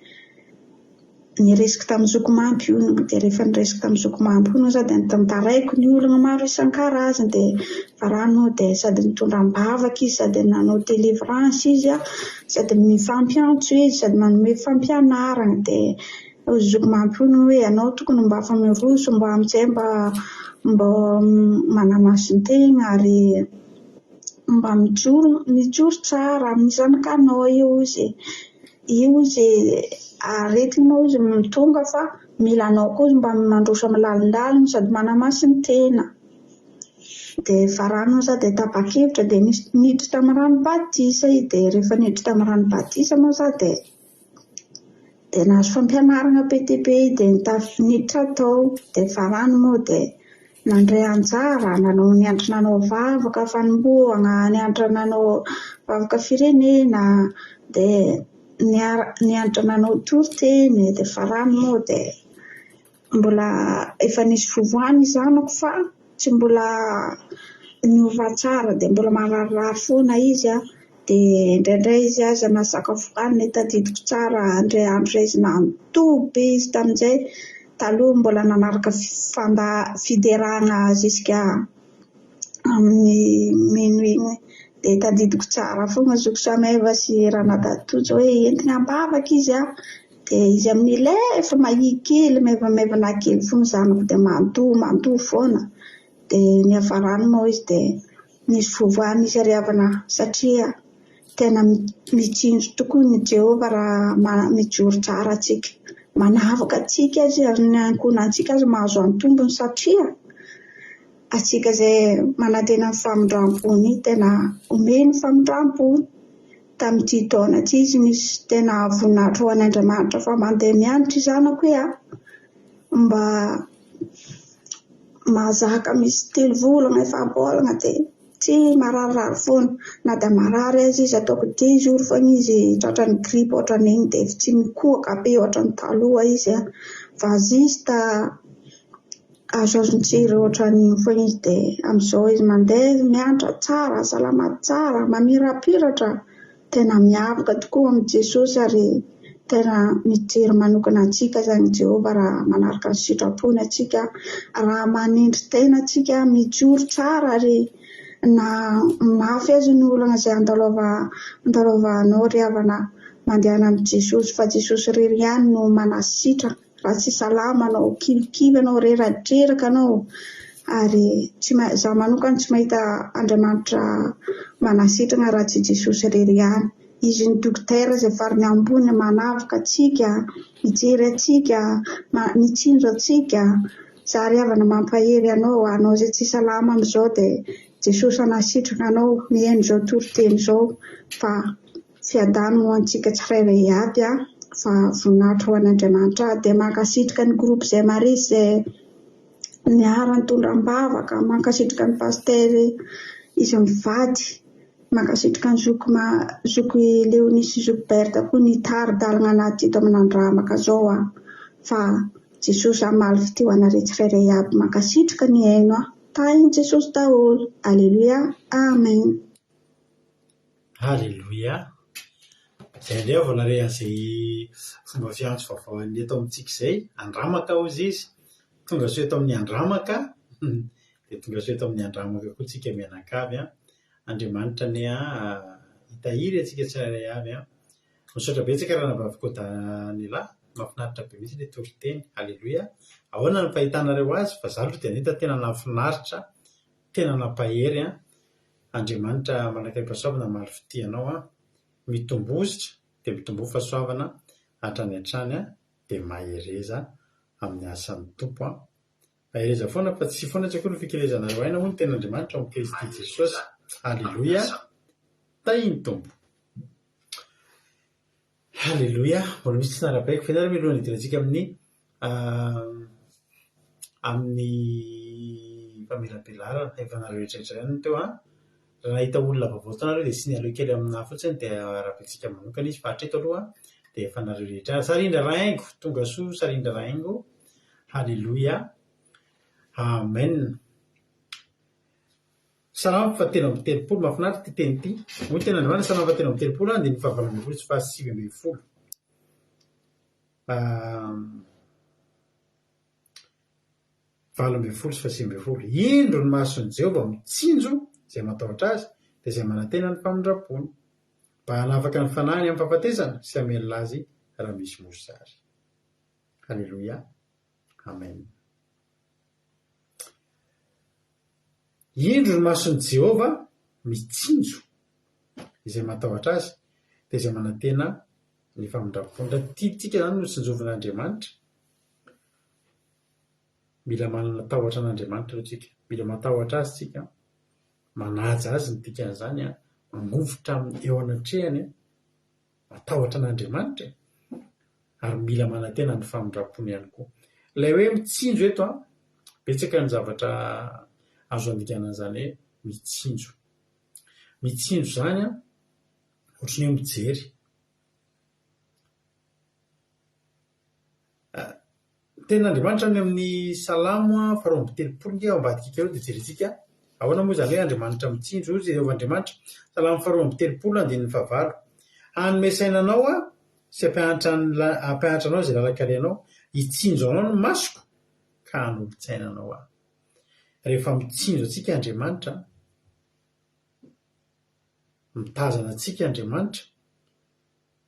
niresika tamin'ny Zokomampy io dia rehefa niresika tamin'ny Zokomampy io za dia nitantaraiko ny olona maro isan-karazany dia varany moa dia sady nitondra ambavaka izy sady nanao délivrance izy sady mifampiantso izy sady manome fampianarana dia Zokomampy io hoe anao tokony mba afa miroso mba amin'izay mba manamasin-tegna ary mba mijoro tsara amin'ny zanakanao io izy aretinao izy mitonga fa mila anao koa mba mandroso amin'ny lalindalina sady manamasin'ny tena dia varany moa za dia tapa-kevitra dia niditra tamin'ny ranobatisa dia rehefa niditra tamin'ny ranobatisa moa za dia nahazo fampianarana PTP dia niditra tao dia varany moa dia nandray anjara nanao niandry nanao vavaka fanombohana niandry nanao vavaka firenena dia niandry nanao toriteny dia varany moa dia mbola efa nisy fovoany zanako fa tsy mbola niova tsara dia mbola mararirary foana izy dia indraindray izy aza nasakafo-kanina tadidiko tsara andray andro izy nantoby izy tamin'izay taloha mbola nanaraka fiderana jusqu'à amin'ny minuit dia tadidiko tsara foana Zokosameva sy Ranadatojo hoe entina ambavaka izy dia izy amin'ny lefa mahikely mevamevana kely foana zanako dia mandoa foana dia ny havarany moa izy dia nisy fovoany izy ariavana satria tena mitsinjo tokoa ny Jehovah raha mijoro tsara atsika manavaka atsika azy ny ankonantsika azy mahazo antombony satria atsika izay manantena ny famindram-pony tena omeny famindram-pony tamin'ity taona ity izy nisy tena voninahitra ho an'Andriamanitra fa mandeha mianatra zanako mba mazaka misy 3 volana efa bolana dia tsy mararirary foana na dia marary azy izy ataoko 10 jours foana izy tratran'ny grippe ohatran'iny dia tsy mikohaka be ohatran'ny taloha izy vazista azontsiry ohatran'iny foana izy dia amin'izao izy mandeha mianatra tsara salama tsara mamirapiratra tena miavaka tokoa amin'ny Jesosy ary tena mijery manokana antsika zany Jehovah raha manaraka ny sitrapony atsika raha manindry tena atsika mijoro tsara ary na mafy azy ny olana izay andalovanao riavana mandehana amin'ny Jesosy fa Jesosy rery ihany no manasitra raha tsy salama anao kivikivy anao reradreraka anao ary za manokana tsy mahita Andriamanitra manasitrana raha tsy Jesosy rery ihany izy ny dokotera izay farany ambony manavaka atsika mijery atsika mitsinjo atsika za riavana mampahery anao izay tsy salama amin'izao dia Jesosy anasitrana anao mihaino izao toriteny izao fa fiadany ho antsika tsirairay aby fa voninahitra ho an'Andriamanitra dia mankasitrika ny groupe izay marisy izay niara nitondram-bavaka mankasitrika ny pastery izy mivady mankasitrika ny Zoko Léonie sy Zokoberta koa ny tari-dalana anaty eto amin'ny andramaka zao fa Jesosy amaly fitiavana tsirairay aby mankasitrika ny haino tahin Jesosy daholo. Alléluia, amen. Alléluia. Izay indray vao nare an'izay fomba fiantso vaovao eto amintsika izay andramaka hozy izy tonga so eto amin'ny andramaka dia tonga so eto amin'ny andramaka koa tsika mianakavy Andriamanitra ny hitahiry atsika tsirairay avy misaotra betsaka raha navavikodan'ila mahafinaritra be mihitsy ilay toriteny. Aleloia. Ahoana ny fahitanareo azy fa za aloha dia nahita tena nafinaritra, tena nampahery Andriamanitra manakaiky fahasoavana maro fitianao mitombozitra dia mitombo fahasoavana hatrany hatrany dia mahereza amin'ny asan'ny tompo mahereza foana fa tsy foana tsy akory ny fikelezanareo aina moa ny ten'Andriamanitra amin'ny Kristy Jesosy. Aleloia. Tahiny tompo. Aleloia. Mbola misy tsy narabaiko fa ianareo miloana hidirantsika amin'ny famelabelarana efa nareo rehetrarehetra ihany teo raha nahita olona vaovao tanareo dia sy nialeo kely amina fotsiny dia arabentsika manokana izy fa hatreto aloha dia efa nareo rehetra sarindra rahaingo tonga soa sarindra rahaingo. Aleloia. Amen. Salamo fahatelo amby telopolo mahafinaritra ty teny ty. Moa tena andriamanitra salamo fahatelo amby telopolo dia ny fahavalo ambin'ny folo sy fahasivy ambin'ny folo. Valo ambin'ny folo sy fahasivy ambin'ny folo. Indro ny mason'i Jehovah mitsinjo izay matahotra azy dia izay manantena ny famondrapony mba hanafaka ny fanahiny amin'ny fahafatesana sy hamelona azy raha misy mosary. Aleloia. Amen. Indro ny mason'i Jehovah mitsinjo izay matahotra azy dia izay manantena ny famondrapony. Raha tiatsika izany no tsinjovin'Andriamanitra, mila manana tahotra an'Andriamanitra aloha tsika, mila matahotra azy tsika, manaja azy ny dikan'izany mangovotra eo anatrehany matahotra an'Andriamanitra ary mila manantena ny famondrapony ihany koa. Ilay hoe mitsinjo eto betsaka ny zavatra azo andikana an'izany hoe mitsinjo. Mitsinjo izany ohatrany hoe mijery. Ten'Andriamanitra amin'ny Salamo faharoa amby telopolo nge ao ambadika kely dia jerentsika ahoana moa izany hoe Andriamanitra mitsinjo ozy Jehovah Andriamanitra. Salamo faharoa amby telopolo andininy fahavalo. Hanome saina anao sy hampianatra anao izay lalakaleanao, hitsinjo anao ny masoko ka hanompo-tsaina anao Rehefa mitsinjo antsika Andriamanitra, mitazana antsika Andriamanitra,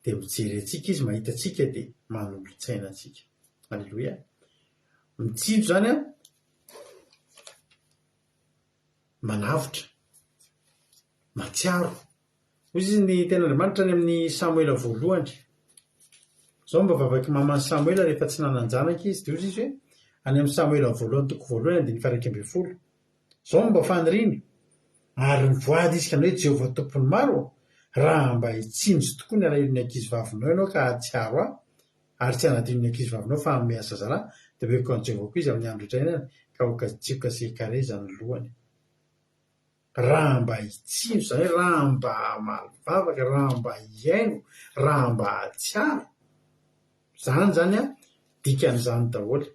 dia mijery antsika izy, mahita antsika dia manolotsaina antsika. Aleloia. Mitsinjo izany manavotra, matsiaro. Hoy izy ny ten'Andriamanitra any amin'ny Samuela voalohany. Izao mba vavaky mamany Samuela rehefa tsy nanan-janaka izy dia hoy izy hoe any amin'ny Samuela voalohany toko voalohany andininy faha 1:20. Izao mba faniriana ary nivoady izy ka hoe Jehovah tompony maro, raha mba hitsinjo tokoa ny alahelo ankizivavinao ianao ka hatsiaro ary tsy hanadino ny ankizivavinao fa miasa zara dia beko an'i Jehovah koa izy amin'ny andro ohatrany ka hokajiko se kare izany lohany. Raha mba hitsinjo izany hoe raha mba malivavaka, raha mba hiaingo, raha mba hatsiaro, zany dikan'izany daholo.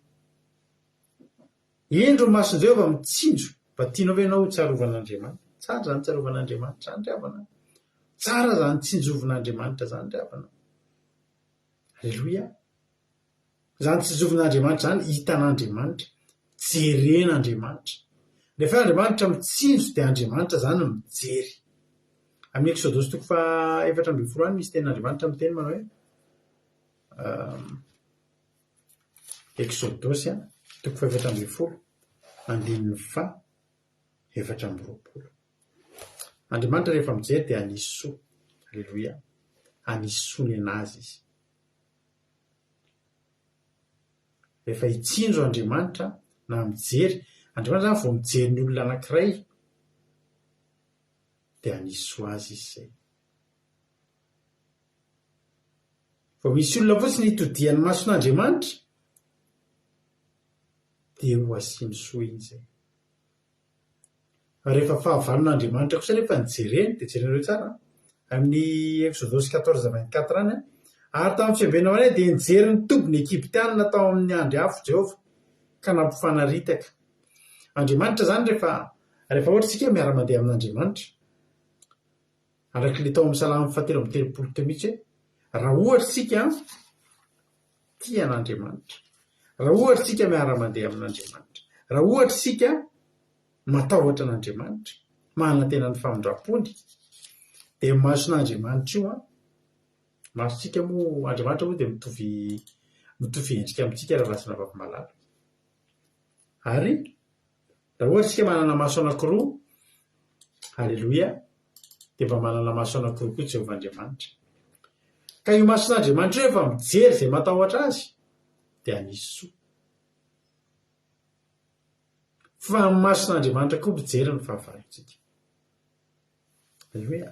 Indro ny mason'i Jehovah mitsinjo mba tianao ve ianao tsarovan'Andriamanitra? Tsara izany tsarovan'Andriamanitra izany ravana. Tsara izany tsinjovin'Andriamanitra izany ravana. Aleloia. Izany tsinjovin'Andriamanitra izany hitan'Andriamanitra, jeren'Andriamanitra. Rehefa Andriamanitra mitsinjo dia Andriamanitra izany mijery. Amin'ny Exodosy toko faha 4:20 any misy ten'Andriamanitra miteny manao hoe Exodosy toko faha 4:20 andininy faha 4:20. Andriamanitra rehefa mijery dia anisy soa. Aleloia. Anisy soa ny anazy izy. Rehefa hitsinjo Andriamanitra na mijery, Andriamanitra izany vao mijery ny olona anankiray dia anisy soa azy izy izay. Vao misy olona fotsiny hitodian'ny mason'Andriamanitra dia ho asiany soa iny izay. Rehefa fahavalon'Andriamanitra kosa nefa nijereny dia jerenareo tsara amin'ny Exodosy 14:24 any ary tamin'ny fiambenao any dia nijery ny tobiny Ekiptianina tao amin'ny andro afo Jehovah ka nampifanaritaka. Andriamanitra izany rehefa ohatra isika miara-mandeha amin'Andriamanitra, arak'ilay tao amin'ny Salamo fahatelo amby telopolo teo mihitsy hoe raha ohatra isika tia an'Andriamanitra, raha ohatra isika miara-mandeha amin'Andriamanitra, raha ohatra isika matahotra Masontsika moa Andriamanitra moa dia mitovy endrika amintsika raha rasina vavimalala. Ary raha ohatra isika manana maso anankiroa, halleloia, dia mba manana maso anankiroa koa Jehovahandriamanitra. Ka io mason'Andriamanitra rehefa mijery izay matahotra azy dia anisy soa. Fa ny mason'Andriamanitra koa mijery ny fahavalontsika. Halleloia.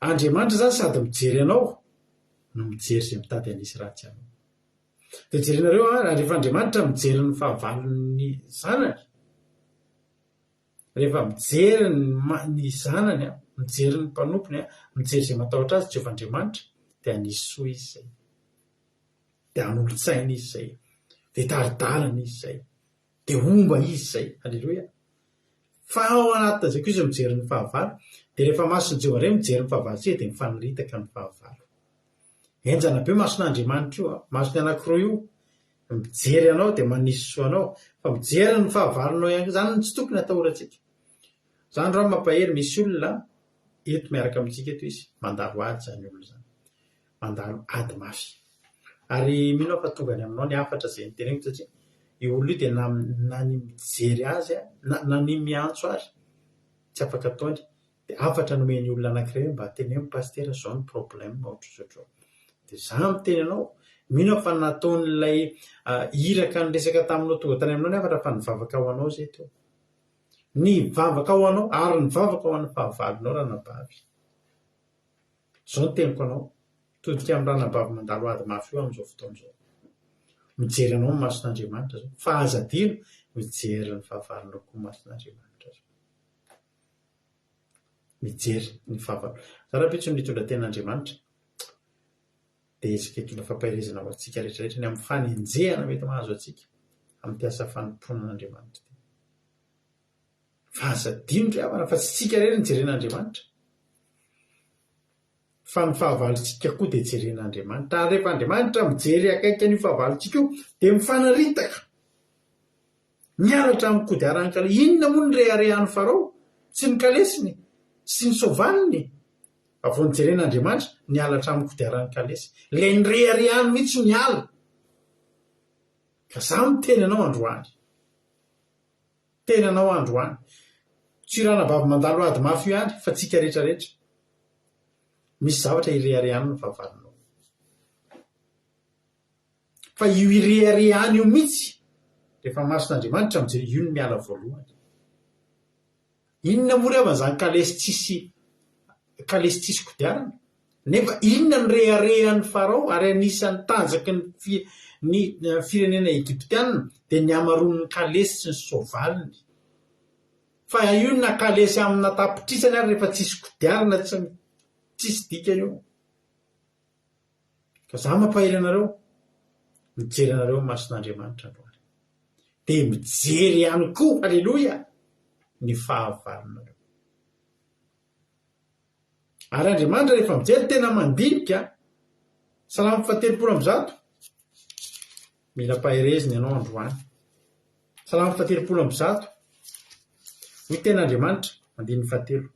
Andriamanitra zany sady mijery anao no mijery izay mitady anisy ratsy anao. Dia jerinareo rehefa Andriamanitra mijery ny fahavalon'ny zanany, rehefa mijery ny zanany, mijery ny mpanompony, mijery izay matahotra azy Jehovahandriamanitra, dia anisy soa izy izay, dia anolo-tsaina izy izay, dia taridalana izy izay, dia omba izy izay. Halleloia. Fa ao anatin'izay koa izy mijery ny fahavalo, dia rehefa mason'i Jehovah ireny mijery ny fahavalo tsika dia mifaniritaka ny fahavalo. Enjana be mason'Andriamanitra io, masony anankiroa io, mijery anao dia manisy soa anao, fa mijery ny fahavalonao ihany koa, zany tsy tokony atahorantsika. Zany raha mampahery misy olona eto miaraka amintsika eto izy, mandalo ady zany olona zany, mandalo ady mafy. Ary mino fa tonga ny aminao ny hafatra izay niteneniko satria io olona io dia na ny mijery azy, na ny miantso azy, tsy afaka ataony, dia afatra nomeny olona anankiray mba teneno pasitera zao ny problème ohatr'izao. Dia za miteny anao, mino fa nataon'ilay iraka ny resaka taminao tonga tany aminao ny afatra fa nivavaka ho anao zay teo. Nivavaka ho anao ary nivavaka ho an'ny fahavalonao ranabavy. Zao no teniko anao, todika amin'ny ranabavy mandalo ady mafy io amin'izao fotoan'izao. Mijery anao ny mason'Andriamanitra zao, fa aza adino mijery ny fahavalonao koa mason'Andriamanitra zao. Mijery ny fahavalo. Zara-pitso ny mitondra ten'Andriamanitra dia ezaka hitondra fampahirizana ho antsika rehetrarehetra ny amin'ny fanenjehana mety mahazo antsika amin'ny piasa fanomponan'Andriamanitra. Fa aza adino ry havana fa tsy tsika irery ny jeren'Andriamanitra, fa ny fahavalontsika koa dia jeren'Andriamanitra. Ary rehefa Andriamanitra mijery akaiky an'io fahavalontsika io dia mifanaritaka, miaratra amin'ny kodiarany kalesy. Inona moa ny reharehan'ny Farao? Tsy ny kalesiny, sy ny soavaniny. Vao nijeren'Andriamanitra nialatra amin'ny kodiarany kalesy. Ilay ny reharehany mihitsy ny ala. Ka za miteny anao androany, teny anao androany, tsy ranabavy mandalo ady mafy io ihany, fa tsika rehetrarehetra. Misy zavatra ireharehany ny fahavalonao. Fa io ireharehany io mihitsy rehefa mason'Andriamanitra mijery, io ny miala voalohany. Inona moa ry havana zany kalesy tsisy kodiarana? Nefa inona ny reharehan'ny Farao ary anisan'ny tanjaky ny firenena Egyptianina dia ny hamaroan'ny kalesy sy ny soavaliny. Fa io na kalesy amina tapitrisany ary rehefa tsisy kodiarana, tsisy dikany io. Ka za mampahery anareo, mijery anareo mason'Andriamanitra androany, dia mijery ihany koa, halleloia, ny fahavalonareo. Ary Andriamanitra rehefa mijery tena mandinika, Salamo 17:1, mila paherezina ianao androany. Salamo 17:1, hoy tena Andriamanitra, andininy 7.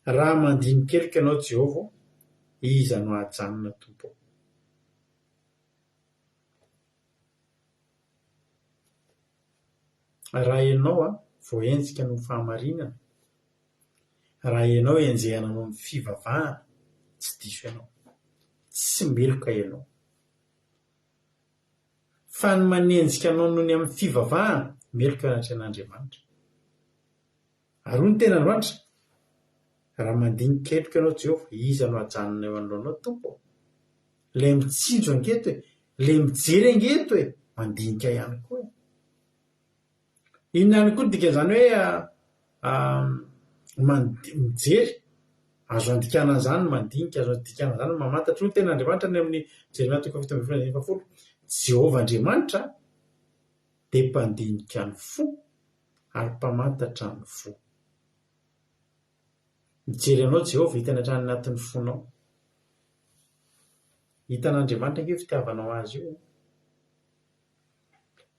Raha mandinikelika ianao Jehovah, iza no hajanona tompo. Raha ianao voaenjika no fahamarinana, raha ianao enjehana no amin'ny fivavahana, tsy diso ianao, tsy meloka ianao. Fa ny manenjika anao noho ny amin'ny fivavahana, meloka anatrehan'Andriamanitra. Ary hoy ny tena Andriamanitra, raha mandinikeloka ianao Jehovah, iza no hajanona eo anoloanao tompo. Ilay mitsinjo angeto ilay mijery angeto mandinika ihany koa. Inona ihany koa dikan'izany hoe mijery, azo andikana izany mandinika, azo andikana izany mamantatra. Hoy tena Andriamanitra ny amin'ny Jeremia 17:10, Jehovah Andriamanitra dia mpandinika ny fo ary mpamantatra ny fo. Mijery anao Jehovah, hitany hatrany anatin'ny fonao. hitan'Andriamanitra ange fitiavanao azy io.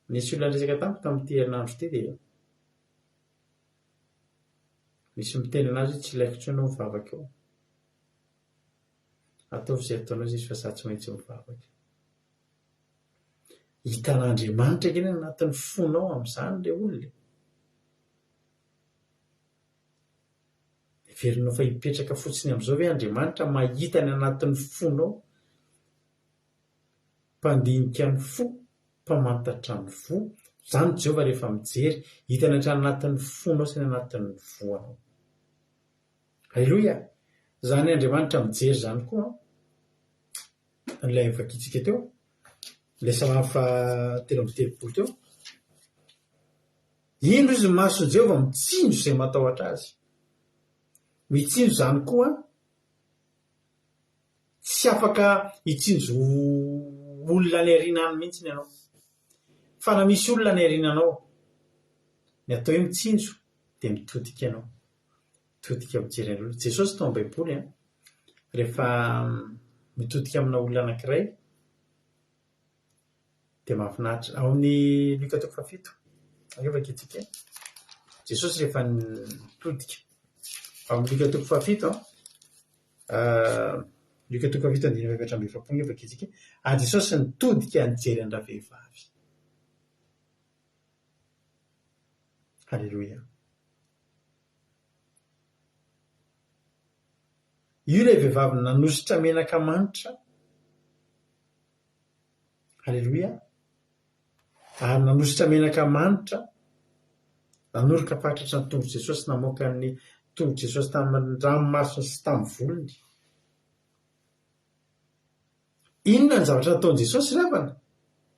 Nisy olona resaka tamiko tamin'ity herinandro ity dia misy miteny anazy hoe tsy ilaiko intsony ao mivavaka eo. Ataovy izay ataonao izy fa za tsy maintsy mivavaka. Hitan'Andriamanitra keny anatin'ny fonao amin'izany ilay olona. Verinao fa hipetraka fotsiny amin'izao ve Andriamanitra mahita ny anatin'ny fonao, mpandinika ny fo, mpamantatra ny fo. Izany Jehovah rehefa mijery, hitany hatrany anatin'ny fonao sy ny anatin'ny voanao. Halleloia! Izany Andriamanitra mijery izany koa ilay vakitsika teo, ilay samafa 3:30 teo. Indro izy mason'i Jehovah mitsinjo izay matahotra azy. Mitsinjo izany koa tsy afaka hitsinjo olona any aorianany mihitsy ianao. Fa na misy olona any aoriananao, ny atao hoe mitsinjo dia mitodika ianao. Mitodika mijery an'olona. Jesosy tao am-baiboly rehefa mitodika amina olona anankiray dia mahafinaritra. Ao amin'ny Luka 7 angeva kitsika. Jesosy rehefa mitodika ao amin'ny Luka 7 Luka 7:27 angeva kitsika. Jesosy nitodika nijery andra vehivavy. Halleloia. Io ilay vehivavy nanositra menaka manitra. Halleloia. Ary nanositra menaka manitra, nanoroka fatratra ny tongo Jesosy, namoaka ny tongo Jesosy tamin'ny ranomasony sy tamin'ny volony. Inona ny zavatra nataon'i Jesosy ravana?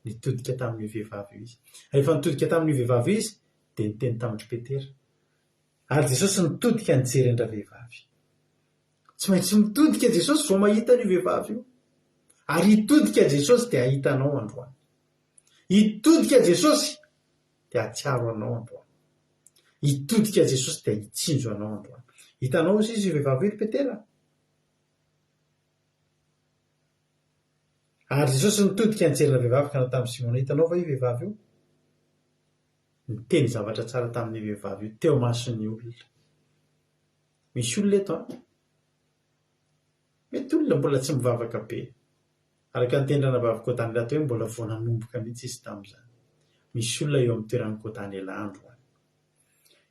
Nitodika tamin'ny vehivavy izy. Rehefa nitodika tamin'ny vehivavy izy dia niteny tamin'ny Petera. Ary Jesosy nitodika nijery andra vehivavy. Tsy maintsy mitodika Jesosy vao mahita io vehivavy io. Ary hitodika Jesosy dia ahitanao androany. Hitodika Jesosy dia hatsiaro anao androany. Hitodika Jesosy dia hitsinjo anao androany. Hitanao izy io vehivavy io Petera. Ary Jesosy nitodika nijery ny vehivavy ka tamin'ny Simona. Hitanao va io vehivavy io? Niteny zavatra tsara tamin'ny vehivavy io teo mason'ny olona. Misy olona eto mety olona mbola tsy mivavaka be. Araka ny teny ranabavy-koatany rato hoe mbola vao nanomboka mihitsy izy tamin'izany. Misy olona eo amin'ny toeran'ny koatany ela andro.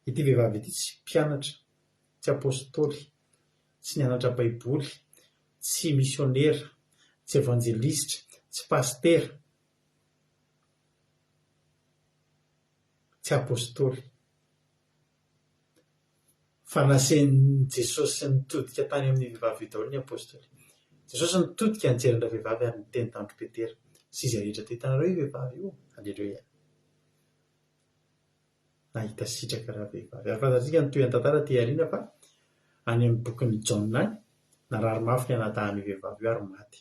Ity vehivavy ity tsy mpianatra, tsy apôstôly, tsy nianatra baiboly, tsy misionera, tsy evanjelistra, tsy pastera, tsy apôstôly. Fa nasen'i Jesosy nitodika tany amin'ny vehivavy daholo ny apôstôly. Jesosy nitodika nijery andra vehivavy ary niteny tamin'ny Petera. Sy izy rehetra te hitanareo io vehivavy io. Halleloia. Nahita sitraka raha vehivavy. Ary fantatsika ny toean-tantara ty aoriana fa any amin'ny bokin'ny Jaona narary mafy ny anatahan'ny vehivavy io ary maty.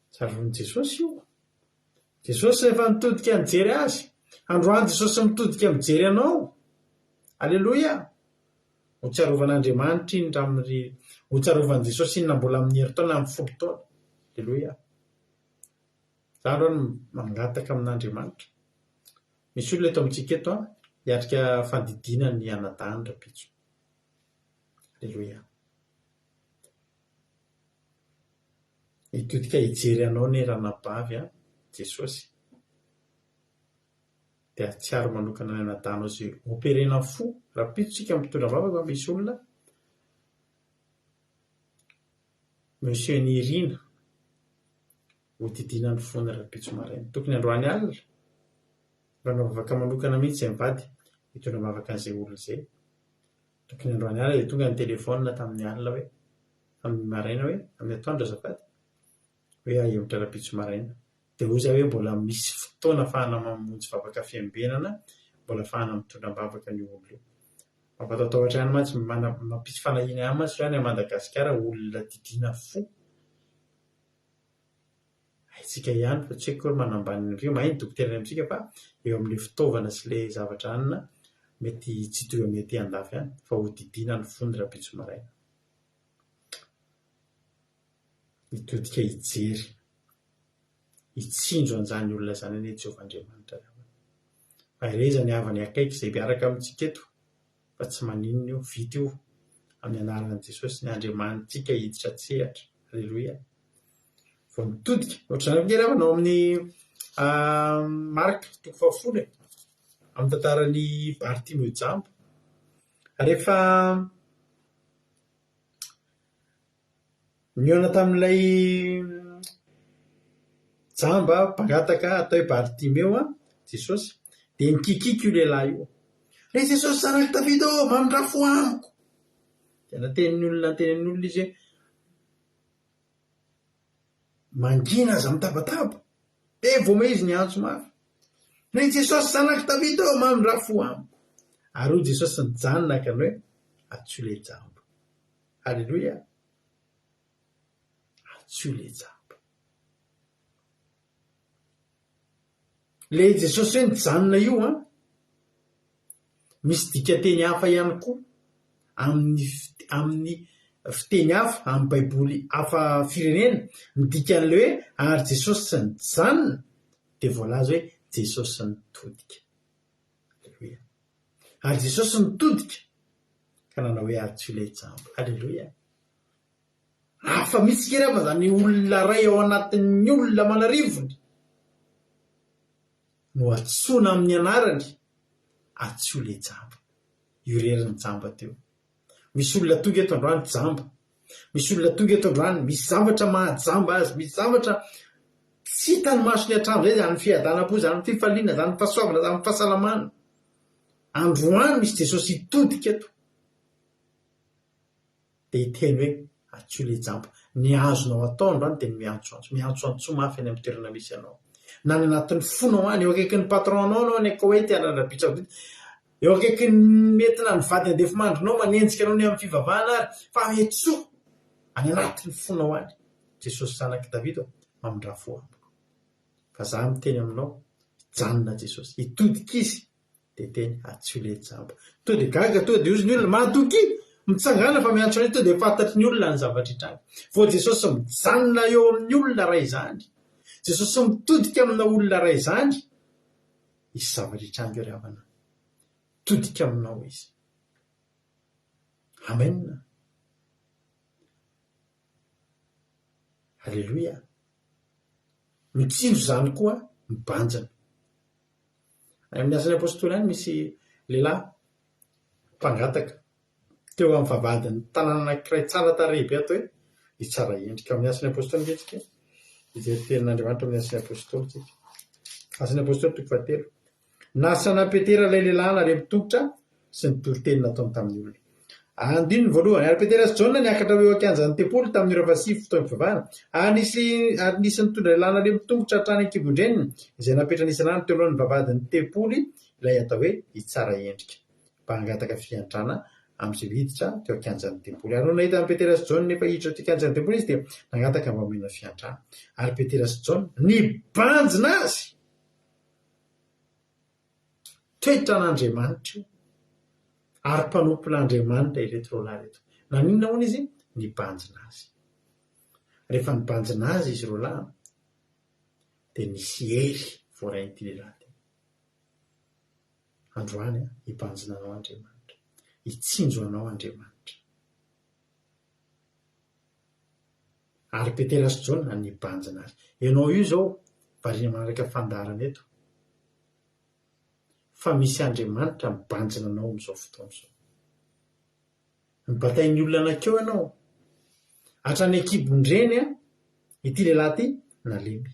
Saron'i Jesosy io. Jesosy rehefa nitodika nijery azy, androany Jesosy mitodika mijery anao. Halleloia. Ho tsarovana Jesosy inona mbola amin'ny herintaona amin'ny 10 taona. Halleloia. Za aloha mangataka amin'Andriamanitra. Misy olona eto amintsika eto hiatrika fandidina ny anadahany rapitso. Halleloia. Hitodika hijery anao ny ranabavy Jesosy. Dia atsiaro manokana ny anadahanao izay operena fo. Rapitsika mitondra vavaka misy olona. Monsieur Nirina hodidina ny fony rapitso maraina. Tokony androany alina. Raha vavaka manokana mihitsy izay mivady hitondra vavaka an'izay olona izay. Tokony androany alina dia tonga ny telefônina tamin'ny alina hoe, amin'ny maraina hoe, amin'ny atoandro azafady, hoe ahemotra rapitso maraina. Dia ozy hoe mbola misy fotoana ahafahana mamonjy vavaka fiambenana, mbola ahafahana mitondra vavaka ny olona io. Mampatahotahotra ihany mantsy mampisy fanahina ihany mantsy any Madagasikara olona didina fo. Haitsika ihany fa tsy haiko hoe manambany ireo mahay ny dokotera amintsika fa eo amin'ilay fitaovana sy ilay zavatra anina mety tsy toy mety andafy ihany fa hodidina ny fony rapitso maraina. hitodika hijery hitsindro an'izany olona zany ane Jehovahandriamanitra fa ireza ny havany akaiky izay miaraka amintsika eto fa tsy maninona io vita io amin'ny anaran'i Jesosy ny Andriamanitsika hiditra tsehatra. Alleloia. Vao mitodika ohatrany ngeranao amin'ny Marka 10 amin'ny tantaran'ny Bartimeo Jambo rehefa niona tamin'ilay jamba mpangataka atao hoe Bartimeo Jesosy dia nikikika io lehilahy io, re Jesosy zanak'i Davida mamindrafo amiko. Dia natenin'olona izy hoe mangina aza mitabataba. Dia vao izy niantso mafy, re Jesosy zanak'i Davida mamindrafo amiko. Ary hoy Jesosy nijanona ka ny hoe atsio le jamba. Halleloia. Atsio le jamba. Le Jesosy hoe nijanona io misy dikateny hafa ihany koa amin'ny fiteny hafa amin'ny baiboly hafa firenena midika an'le hoe ary Jesosy sy nijanona dia voalaza hoe Jesosy nitodika. Alleluia. Ary Jesosy nitodika ka nanao hoe atsio le jamba. Alleluia. Hafa mihitsy kerama zany olona ray ao anatin'ny olona manarivony no atsoina amin'ny anarany atsio le jamba. Io reriny jamba teo. Misy olona tonga eto androany jamba. Misy olona tonga eto androany misy zavatra mahajamba azy, misy zavatra tsy hitany masony hatramo zay, zany fiadanam-po, zany fifaliana, zany fahasoavana, zany fahasalamana. Androany misy Jesosy hitodika eto dia hiteny hoe atsio le jamba. Ny azonao atao androany dia miantsoantso mafy any amin'ny toerana misy anao. Na ny anatin'ny fonao any, eo akaiky ny patronanao anao any Koety anandrabitra eo akaiky ny mety na ny vady andefa mandrinao manenjika anao ny amin'ny fivavahana ary fa metsoa any anatin'ny fonao any. Jesosy zanak'i Davida mamindrafo amiko. Fa za miteny aminao, janona Jesosy, hitodika izy dia teny atsio le jamba. To dia gaga, to dia ozy ny olona mahatoky mitsangana fa miantso an'io, to dia fantatry ny olona ny zavatra hitranga. Vao Jesosy mijanona eo amin'ny olona ray izany, Jesosy mitodika amina olona ray izany, isy zavatra hitranga eo ry havana. Todika aminao izy. Amen. Halleluia. Mitsindro zany koa mibanjana. Amin'ny asan'ny apôstôly any misy lehilahy mpangataka teo amin'ny vavahadin'ny tanàna anankiray tsara tarehy be atao hoe Itsara endrika. Amin'ny asan'ny apôstôly ngetrika izay tenin'Andriamanitra amin'ny asan'ny apôstôly tsika. Asan'ny apôstôly 3. Nasana Petera ilay lehilahy narery tongotra sy ny toriteny nataony tamin'ny olona. Andininy voalohany, ary Petera sy Jaona niakatra eo akanjan'ny tempolo tamin'ny 25 fotoana fivavahana. Ary nisy nitondra lehilahy narery tongotra hatrany an-kibon-dreniny izay napetrana isan'andro teo alohan'ny vavahadin'ny tempoly ilay atao hoe Itsara endrika, mpangataka fiantrana amin'izay hiditra teo akanjan'ny tempoly. Ary no nahita an'i Petera sy Jaona nefa hiditra teo akanjan'ny tempoly izy dia nangataka mba omena fiantrana. Ary Petera sy Jaona nibanjina azy. Toetra n'Andriamanitra io ary mpanompon'Andriamanitra ireto roalahy reto. Naninona hono izy? Nibanjina azy. Rehefa nibanjina azy izy roalahy dia nisy hery voarain'ity lehilahy. Androany hibanjina anao Andriamanitra, hitsinjo anao Andriamanitra. Ary Petera sy Jaona nibanjina azy. Ianao io zao variana manaraka fandarana eto. Fa misy Andriamanitra mibanjina anao amin'izao fotoana izao. Nibatain'ny olona anankeo ianao. Hatrany an-kibon-dreny ity lehilahy ity nalemy.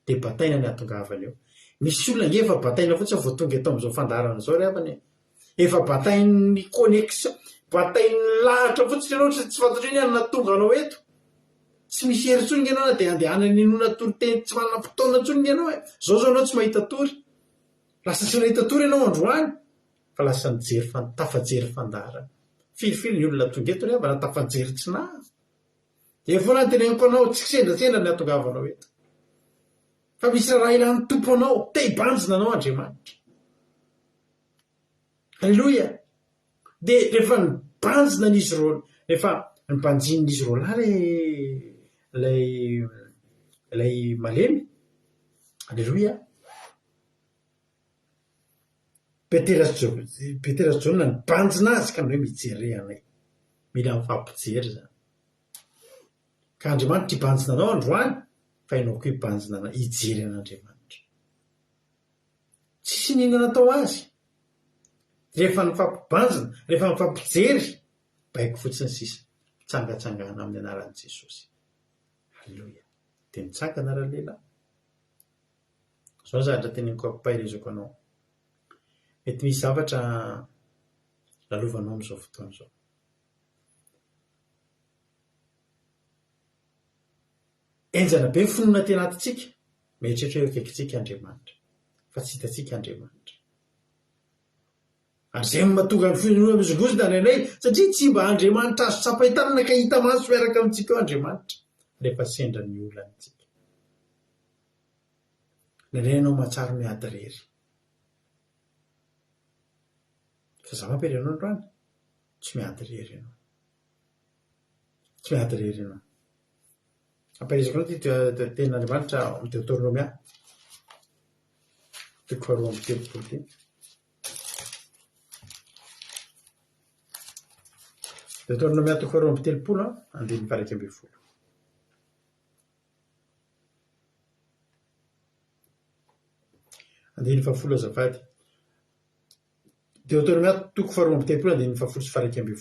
Dia bataina ny hatongavany eo. Misy olona nge efa bataina fotsiny vao tonga eto amin'izao fandarana izao ry havana. Efa batain'ny connexion, batain'ny lahatra fotsiny ianao tsy fantatry ny anona tonga anao eto. Tsy misy hery intsony ianao na dia andehanany nona toriteny tsy manam-potoana intsony ianao. Zao anao tsy mahita tory. Lasa tsy nahita tory ianao androany fa lasa tafajery fandarana. Filifily ny olona tonga eto ry havana tafajery tsy na. Dia foana ny teneniko anao tsy kisendrasendra ny hatongavanao eto. Fa misy raha ilan'ny tompo anao, te hibanjina anao Andriamanitra. Halleluia. Dia rehefa nibanjina n'izy rehefa nibanjin'izy roalahy ilay malemy. Alleloia. Petera Jona nibanjina azy ka hoe mijery anay, mila mifampijery zany. Ka Andriamanitra hibanjina anao androany, fa ianao koa hibanjina hijery an'Andriamanitra. Tsisy ninona natao azy. Rehefa nifampibanjina, rehefa nifampijery, baiko fotsiny sisa mitsangatsangana amin'ny anaran'i Jesosy. Halleloia. Dia mitsangana raha lehilahy. Zao zavatra teneniko ampairezako anao. Mety misy zavatra lalovanao amin'izao fotoana izao. Enjana be ny finoana tena atintsika, mieritreritra hoe akaikintsika Andriamanitra, fa tsy hitantsika Andriamanitra. Ary izay mahatonga ny finoana mizongozona ny anay, satria tsy mba Andriamanitra azo tsapahitanana ka hita maso miaraka amintsika eo Andriamanitra, rehefa sendra ny olantsika. Nenenao mahatsara miady rery. Fa za mampiry ianao androany, tsy miady rery ianao. Tsy miady rery ianao. Ampaizako anao ty tenin'Andriamanitra amin'ny Deutéronomia. Toko faharoa amby telopolo ty. Deutéronomia toko faharoa amby telopolo, andininy faha 1 andininy fahafolo azafady. Deutéronomia toko faharoa amby telopolo, andininy fahafolo sy faha 1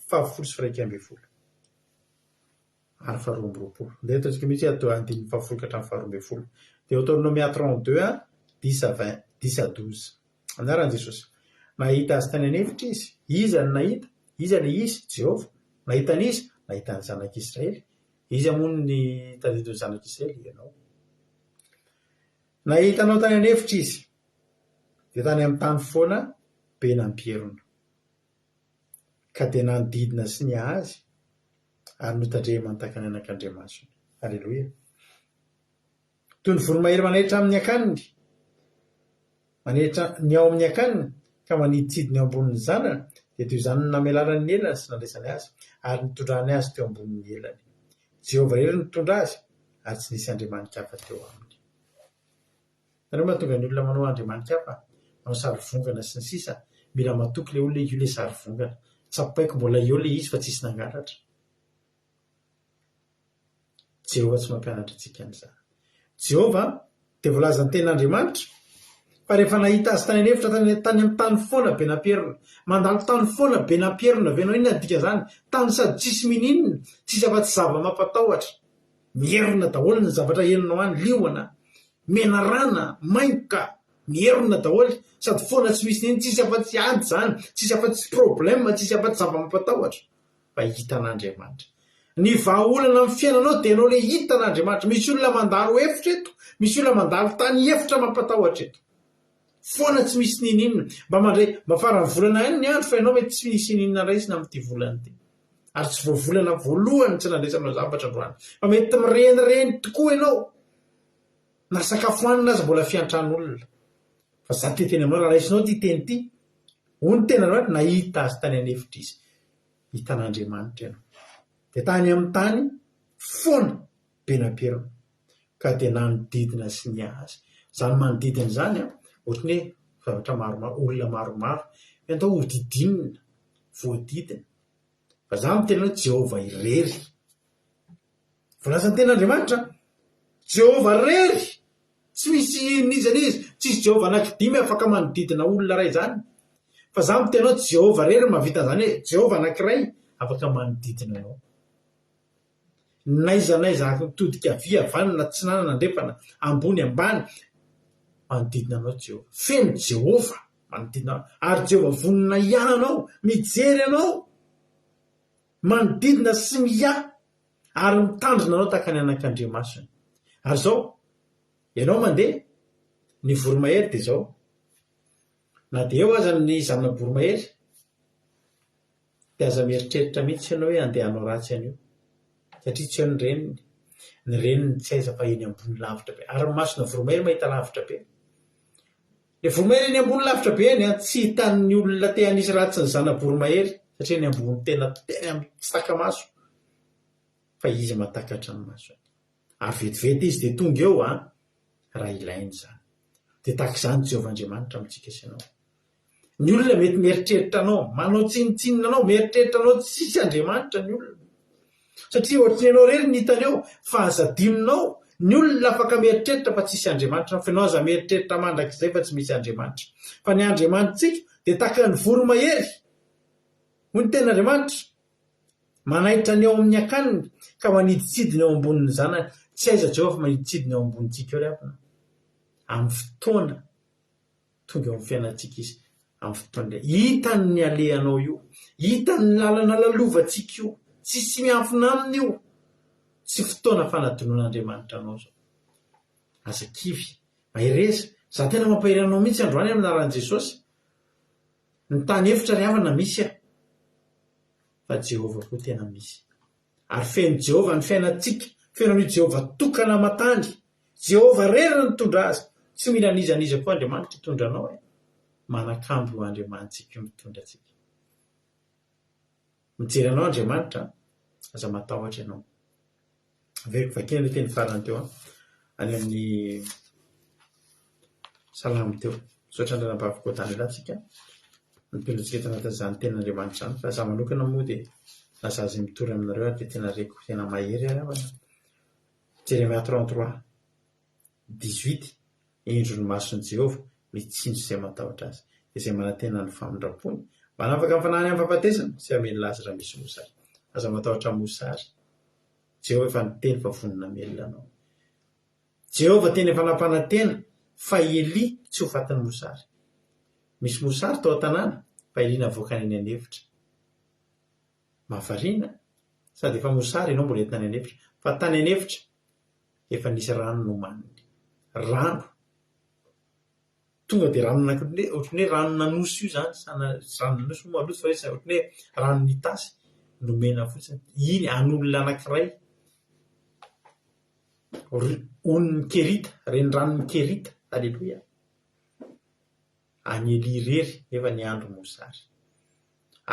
fahafolo sy faha 1 ary faharoa amby roapolo. Ndeha ataontsika mihitsy atao andininy fahafolo ka hatramin'ny faharoa amby folo. Deutéronomia 32 10 à 12. Anaran'i Jesosy. Nahita azy tany anefitra izy, iza ny nahita, iza ny isy, Jehova. Nahita n'izy, nahita ny zanak'Israely. Iza moa ny tadidin'ny zanak'Israely, ianao. Nahitanao tany anefitra izy, dia tany amin'ny tany foana be nampierona. Ka dia nanodidina sy nia azy, ary notandre mantakany anak'Andriamasina. Alleloia. Toy ny voromahery manahitra amin'ny akaniny, manahitra ny ao amin'ny akaniny, ka maniditsidiny eo ambonin'ny zanany, dia toy izany namelarany ny elany sy nandraisany azy, ary nitondrany azy teo ambonin'ny elany. Jehova irery nitondra azy, ary tsy nisy andriamanika hafa teo aminy. Nareo mahatonga ny olona manao andriamanika hafa, manao sary vongana sy ny sisa, mila matoky le olona io le sary vongana. Tsapaiko mbola eo le izy fa tsisy nangalatra. Jehova tsy mampianatra antsika an'izany. Jehova dia voalaza ny tenin'Andriamanitra, fa rehefa nahita azy tany anefitra tany amin'ny tany foana be nampierona, mandalo tany foana be nampierona, venao inona dika zany? Tany sady tsisy mininona, tsisy afa-tsy zava-mampatahotra. Mierona daholo ny zavatra henonao any, liona, menarana, mainka, mierona daholo, sady foana tsy misy niny, tsisy afa-tsy ady zany, tsisy afa-tsy problème, tsisy afa-tsy zava-mampatahotra. Fa hitan'Andriamanitra. Ny vahaolana amin'ny fiainanao dia ianao le hitan'Andriamanitra. Misy olona mandalo efitra eto, misy olona mandalo tany efitra mampatahotra eto. Foana tsy misy ninina, mba farany volana ihany ny andro, fa ianao mety tsy misy ninina raisina amin'ity volana ity. Ary tsy voavolana voalohany tsy nandraisanao zavatra androany. Fa mety mirenireny tokoa ianao. Na sakafo hanina azy mbola fiantran'olona. Fa za teteny aminao raha raisinao ty teny ity. Hoy ny tenan'Andriamanitra, nahita azy tany anefitra izy. Hitan'Andriamanitra ianao. Dia tany amin'ny tany foana be nampierona, ka dia nanodidina sy nia azy. Zany manodidina zany ohatry ny hoe zavatra maromaro, olona maromaro, entao hodidinina, voadidina. Fa za miteny hoe Jehova irery. Voalaza ny tenin'Andriamanitra, Jehova irery. Tsy misy nizana izy, tsisy Jehova anankidimy afaka manodidina olona ray zany. Fa za miteny hoe Jehova irery, mahavita zany hoe Jehova anankiray afaka manodidina anao. Naiza mitodika avia avanana, tsy nanana andrefana, ambony ambany, manodidina anao Jehova. Feno Jehova manodidina anao, ary Jehova vonona iananao, mijery anao, manodidina sy miha, ary mitandrina anao tahaka ny anak'Andriamasina. Ary zao, ianao mandeha, ny voromahery dia zao, na dia eo aza ny zanona voromahery, dia aza mieritreritra mihitsy ianao hoe andeha hanao ratsy an'io. Satria tsy eo ny reniny. Ny reniny tsy aiza fa eny ambony lavitra be. Ary masona voromahery mahita lavitra be. Le voromahery eny ambony lavitra be eny, tsy hitan'ny olona te hanisy ratsy ny zana voromahery, satria eny ambony tena amin'ny tsy taka-maso. Fa fa izy matakatra ny maso ary vetivety izy de tonga eo raha ilainy zany de tahaka izany Jehovahandriamanitra amintsika isanao. Ny olona mety mieritreritra anao manao tsinitsinina anao mieritreritra anao tsisy Andriamanitra ny olona satria ohatry ianao rery ny hitaneo fa azadiminao ny olona afaka mieritreritra fa tsisy Andriamanitra fa ianao aza mieritreritra mandrakizay fa tsy misy Andriamanitra fa ny Andriamanitsika de tahaka ny voromahery hoy ny ten'Andriamanitra manaitra ny eo amin'ny akaniny ka maniditsidiny eo ambonin'ny zanany. Tsy aiza Jehova maniditsidiny eo ambonitsika eo reapina amin'ny fotoana tonga eo amin'ny fiainantsika izy amin'ny fotoana hitany ny alehanao io hitany ny lalana lalovantsika io tsisy miafina aminy io tsy fotoana fanadinon'Andriamanitra anao zao azakivy mahereza za tena mampahiranao mihitsy androany amin'ny anaran'i Jesosy ny tany efitra ry havana misy fa Jehova koa tena misy ary feno Jehova ny fiainantsika feno ny Jehova tokana matany Jehova rerina ny tondra azy tsy mila nizaniza koa Andriamanitra hitondra anao manakamby ho Andriamanitsika io mitondra atsika mijery anao Andriamanitra aza matahotra ianao averiko vakina ny teny farany teo any amin'ny salamy teo sotra andranam-baviko tany ilatsika nipindratsika tanatin'izany ten'Andriamanitra zany fa za manokana moa de laza azy mitory aminareo ary tena reko tena mahery ary avana Jeremia 33:18 indro ny mason'i Jehova mitsinjo izay matahotra azy izay manantena ny famindrampony mba hanafaka amin'ny fanahiny amin'ny fahafatesana sy hamely azy raha misy mosary aza matahotra mosary Jehova efa niteny fa vonona melona anao Jehova teny efa nampanantena fa Eli tsy ho fatiny mosary misy mosary tao an-tanàna fa Eliana avoaka ny anevitra mahavariana sady efa mosary ianao mbola entina ny anevitra fa tany anevitra efa nisy rano nomaniny rano tonga de rano ohatrany hoe rano nanosy io zany rano nanosy moa maloto fa ohatrany hoe rano nitasy nomena fotsiny iny an'olona anankiray on'ny Kerita reny ranon'ny Kerita aleloia any Eli rery efa ny andro mosary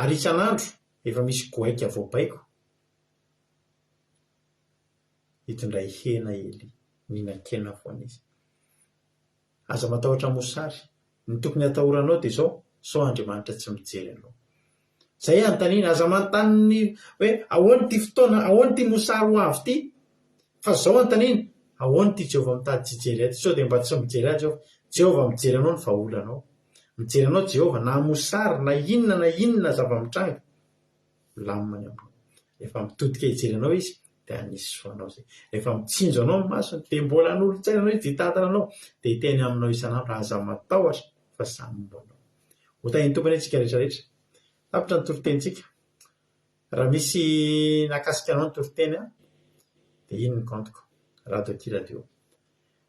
ary isan'andro efa misy goaika voabaiko hitondray hena Eli mihinan-kena foana izy aza matahotra mosary ny tokony atahoranao de zao Andriamanitra tsy mijery anao zay anontaniana aza manontany hoe ahoany ty fotoana ahoany ty mosary ho avy ty fa zao anontaniana ahoany ty Jehova mitady tsy hijery aty sao de mba tsy mijery azy Jehova mijery anao ny vahaolanao mijery anao Jehova na mosary na inona zava-mitranga milamina ambony efa mitodika hijery anao izy de anisy soanao zay efa mitsinjo anao ny masony de mbola an'olon-tsaina anao izy ditantana anao de hiteny aminao isan'andro aza matahotra fa samy mbonao hotahiny tompony antsika rehetrarehetra tapitra ny toritentsika raha misy nakasika anao ny toriteny de iny ny kantoko radio ty radio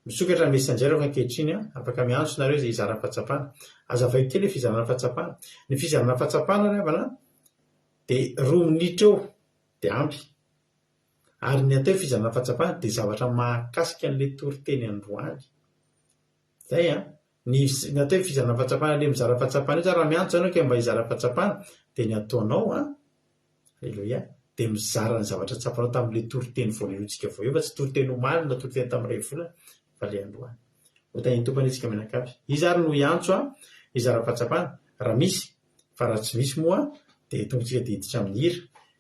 misokatra mesanjera fa ankehitriny afaka miantso nareo zay izarana fahatsapana aza vaiko kely fizarana fahatsapana ny fizarana fahatsapana ry havana de 2 minitra eo de ampy ary ny atao fizarana fahatsapana de zavatra mahakasika an'le toriteny androany zay ny atao fizarana fahatsapana le mizara fahatsapana io raha miantso anao ke mba hizara fahatsapana de ny ataonao aleloia de mizara ny zavatra tsapanao tamin'le toriteny voaleloantsika vao eo fa tsy toriteny omaly na toriteny tamin'ny ray volana fa le androany hotahiny tompany antsika menakavy izy ary no iantso hizara fahatsapana raha misy fa raha tsy misy moa de tombotsika de hiditra amin'ny hira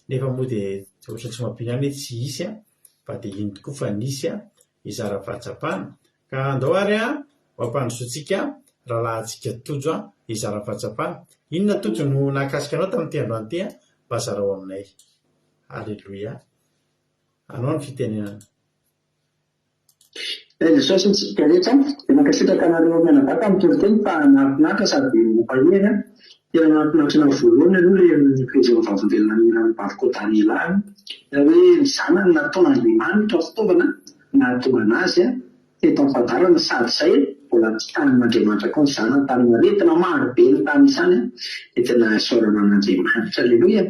nefa moa de ohatra tsy mampinany hoe tsy isy fa de iny tokoa fa nisy hizara fahatsapana ka andao ary mampandrosotsika rahalahantsika tojo hizara fahatsapana inona tojo no nakasika anao tamin'ity androany ty mba zarao aminay aleloia anao ny fitenenana Jesosy ntsika rehetra de mankasitraka anareo mianavaka amin'ny toriteny fa nafinahitra sady mampahena tena nampinahitra voalohany aloha le fehezana vavolelona ny baviko tany ilany hoe ny zanany nataon'Andriamanitra fitaovana nahatonga anazy teto amin'ny fahadarana sady zay mbola tsy tanin'Andriamanitra koa ny zanany tanina retina maro be ny tany isany de tena saorana an'Andriamanitra aleloia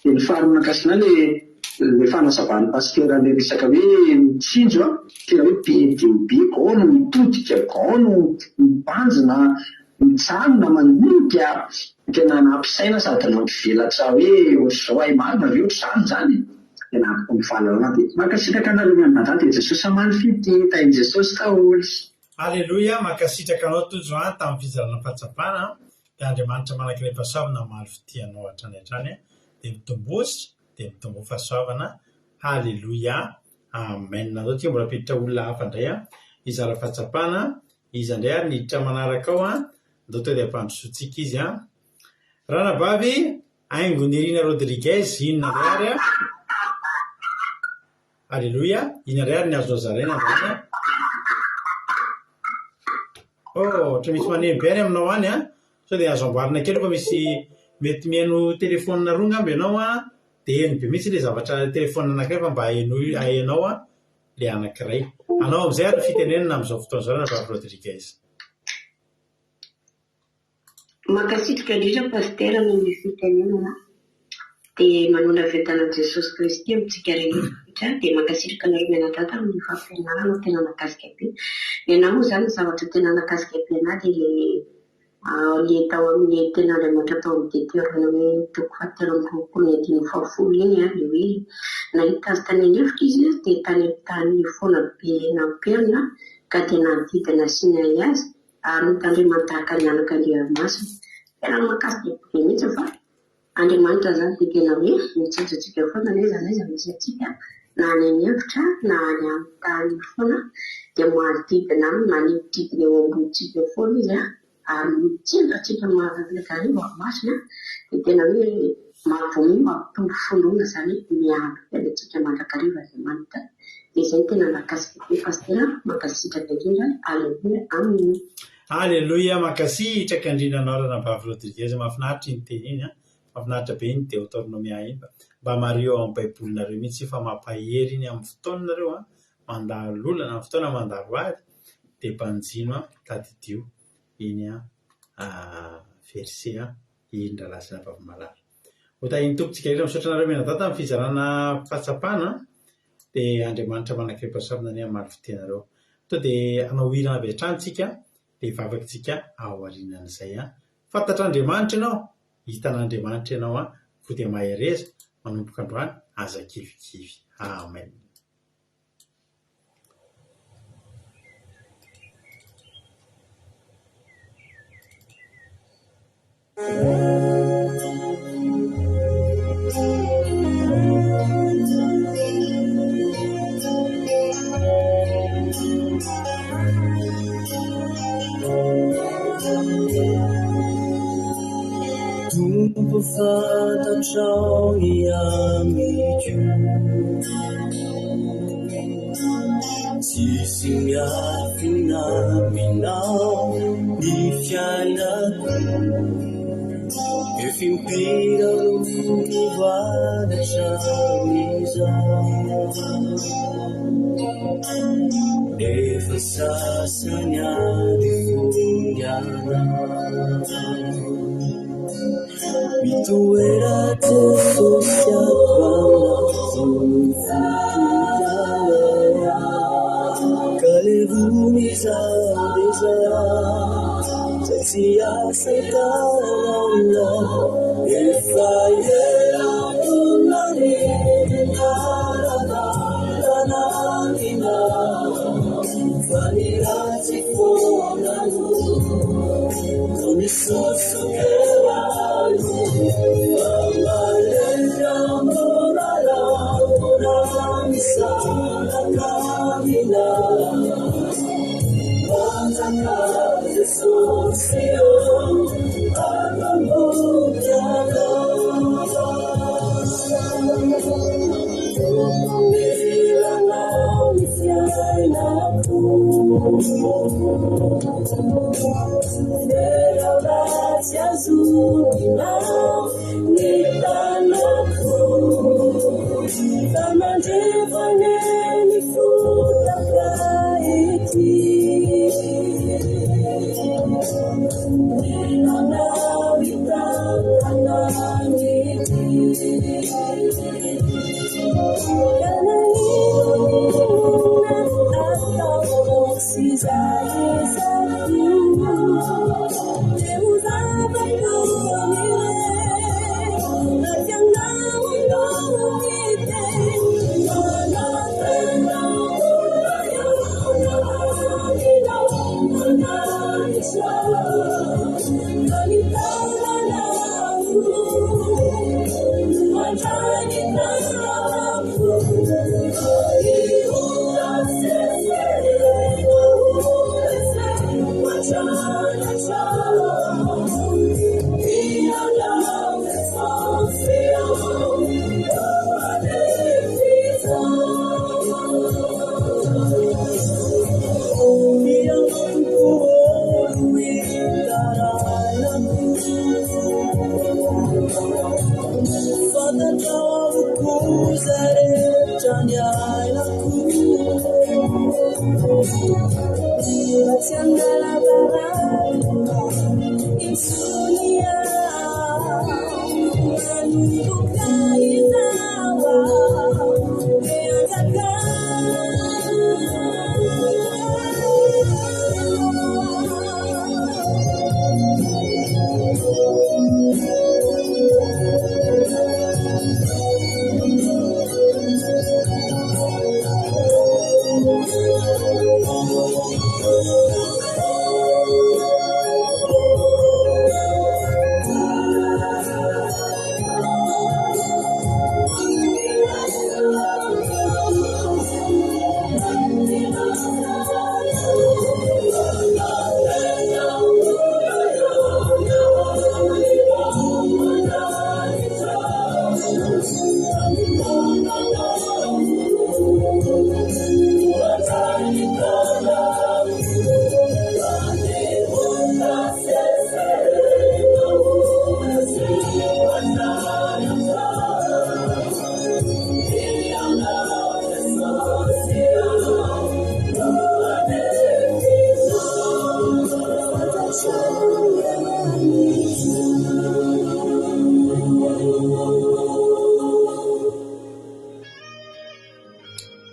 de ny farany nakasina le fanazavany pasteur le resaka hoe mitsinjo tena hoe be gao no mitodika gao no mibanjina mijanona mandinika tena nampisaina sady nampivelatra hoe ohatr'izao ay marina ve ohatr'izany zany ianariko mivalana dia mankasitraka anareo mianabata dia Jesosy amaly fity tain'i Jesosy taoly. Aleloia, mankasitraka anao tojo tamin'ny fizarana fahatsapana dia Andriamanitra manankiray fahasoavana mamaly fitianao hatrany hatrany dia mitombosy dia mitombo fahasoavana. Aleloia, amen. Andao tia mbola apiditra olona hafa indray izara fahatsapana izy indray ary niditra manaraka ao andao to dia ampandrosoantsika izy Ranabavy Aingonirina Rodriguez inona indray ary Aleloia, inona indray ary ny azonao zaraina andray ohatra misy manemy be any aminao any so dia azo amboarina kely fa misy mety mihaino telefonina roa ngamba ianao dia eny be mihitsy ilay zavatra telefonina anankiray fa mba hainao ilay anankiray. Anao amin'izay ary fitenenana amin'izao fotoana izao Ranabavy Rodriguez. Mankasitraka indrindra pastera noho ny fitenenana dia manona vetanan'i Jesosy Kristy amintsika rehetra dia mankasitraka anareo mianadata amin'ny fampianarana tena nakasika be. Ianao moa izany zavatra tena nakasika be anahy dia ilay tao amin'ny ten'Andriamanitra tao amin'ny Deutéronome toko 4:10 iny ilay hoe nahita azy tany an-hevitra izy dia tany tany foana be namperina ka dia nanodidina Sinaï azy ary nitandremantahaka ny anaka Andriamasina. Tena makasika be mihitsy fa Andriamanitra zany dia tena hoe mitsinjatsika foana n'aiza misy atsika na any an-hevitra na any amin'ny tany foana dia manodidina manodidina eo ambonitsika foana izy ary mitsinjatsika mahavakariva masina dia tena hoe mahavomi mampitombo foloana zany miampy fiainantsika mandrakariva Andriamanitra. Dia izay tena nakasika be pastera mankasitraka indrindra. Aleluia, amen. Aleluia, mankasitraka indrindra anao Ranabavy Rodriguez. Mahafinaritra iny teny iny mahafinaritra be iny Deutéronome iny mba mario amin'ny baibolinareo mihitsy fa mampahery iny amin'ny fotoananareo mandalo olana amin'ny fotoana mandalo ary dia mpanjino tadidio iny verset iny ralasina vavy-malala. Iny tompontsika rehetra misaotra anareo mianadata amin'ny fizarana fahatsapana dia Andriamanitra manankiray pasoavana ny hamaly fitenareo. To dia anao hirana avy hatrany dia vavakintsika ao aorianan'izay fantatr'Andriamanitra ianao, hitan'Andriamanitra ianao vo dia mahereza manomboka androany aza kivikivy. Amen. Tumpo fantatrao iamiko tsisy miafinaminao ny fiainako efimpira ny vadatra izao efa sasany ady fondiana mitoera Jesosy avana kalevony izao deza zay tsy asatanana efa eratonany tananina fa ny ratsy fonano no misosokela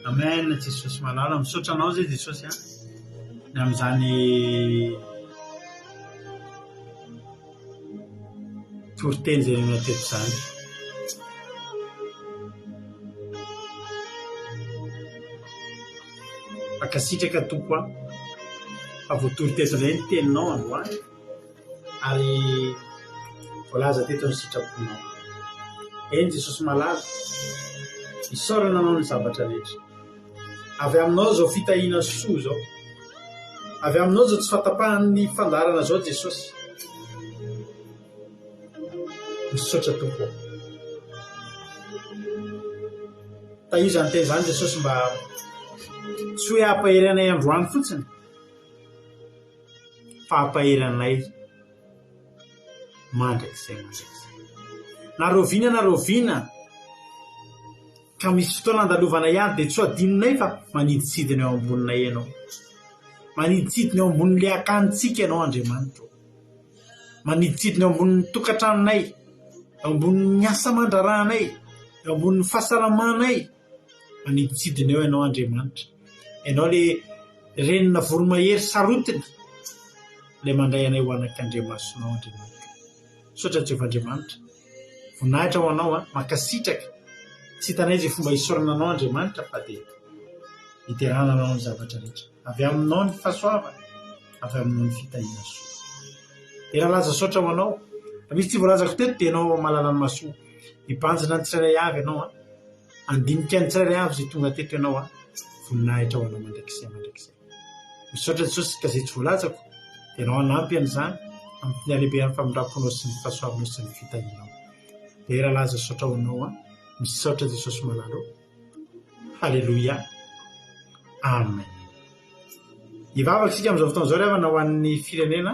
Amen. Jesosy malala misaotra anao zay Jesosy ny amin'izany toriteny zay nateto izany. Akasitraka tompo fa voatory-teto izay ny teninao androany ary voalaza teto ny sitraponao. Eny Jesosy malala, isaorana anao ny zavatra rehetra. Avy aminao zao fitahiana soa zao. Avy aminao zao tsy fatapahan'ny fandarana zao Jesosy. Misaotra tompo. Tahizany teny izany Jesosy mba tsy hoe hampaheranay androany fotsiny fa hampaheranay mandrakizay. Na roviana ka misy fotoana andalovana ihany dia tsy adinonay fa maniditsidina eo amboninay ianao. Maniditsidina eo ambonin'ilay akanitsika ianao Andriamanitra. Maniditsidina eo ambonin'ny tokantranonay, eo ambonin'ny asa aman-drarahanay, eo ambonin'ny fahasalamanay. Maniditsidina eo ianao Andriamanitra. Ianao ilay renina voromahery sarotiny ilay mandray anay ho anak'Andriamasonao Andriamanitra. Misaotra Jehovah Andriamanitra. Voninahitra ho anao makasitraka. Tsy hitanay zay fomba hisaorana anao Andriamanitra fa dia hiterana anao ny zavatra rehetra. Avy aminao ny fahasoavana, avy aminao ny fitahiana soa. Dia raha laza saotra ho anao, misy tsy voalazako teto dia ianao mahalala ny masoa. Hibanjina ny tsirairay avy ianao andinika ny tsirairay avy zay tonga teto ianao voninahitra ho anao mandrakizay. Misaotra Jesosy ka zay tsy voalazako dia ianao hanampy an'izany amin'ny alehiben'ny famindraponao sy ny fahasoavanao sy ny fitahianao. Dia raha laza saotra ho anao misaotra Jesosy malalo. Halleluia. Amen. Hivavaka isika amin'izao fotoana izao rehefa na ho an'ny firenena,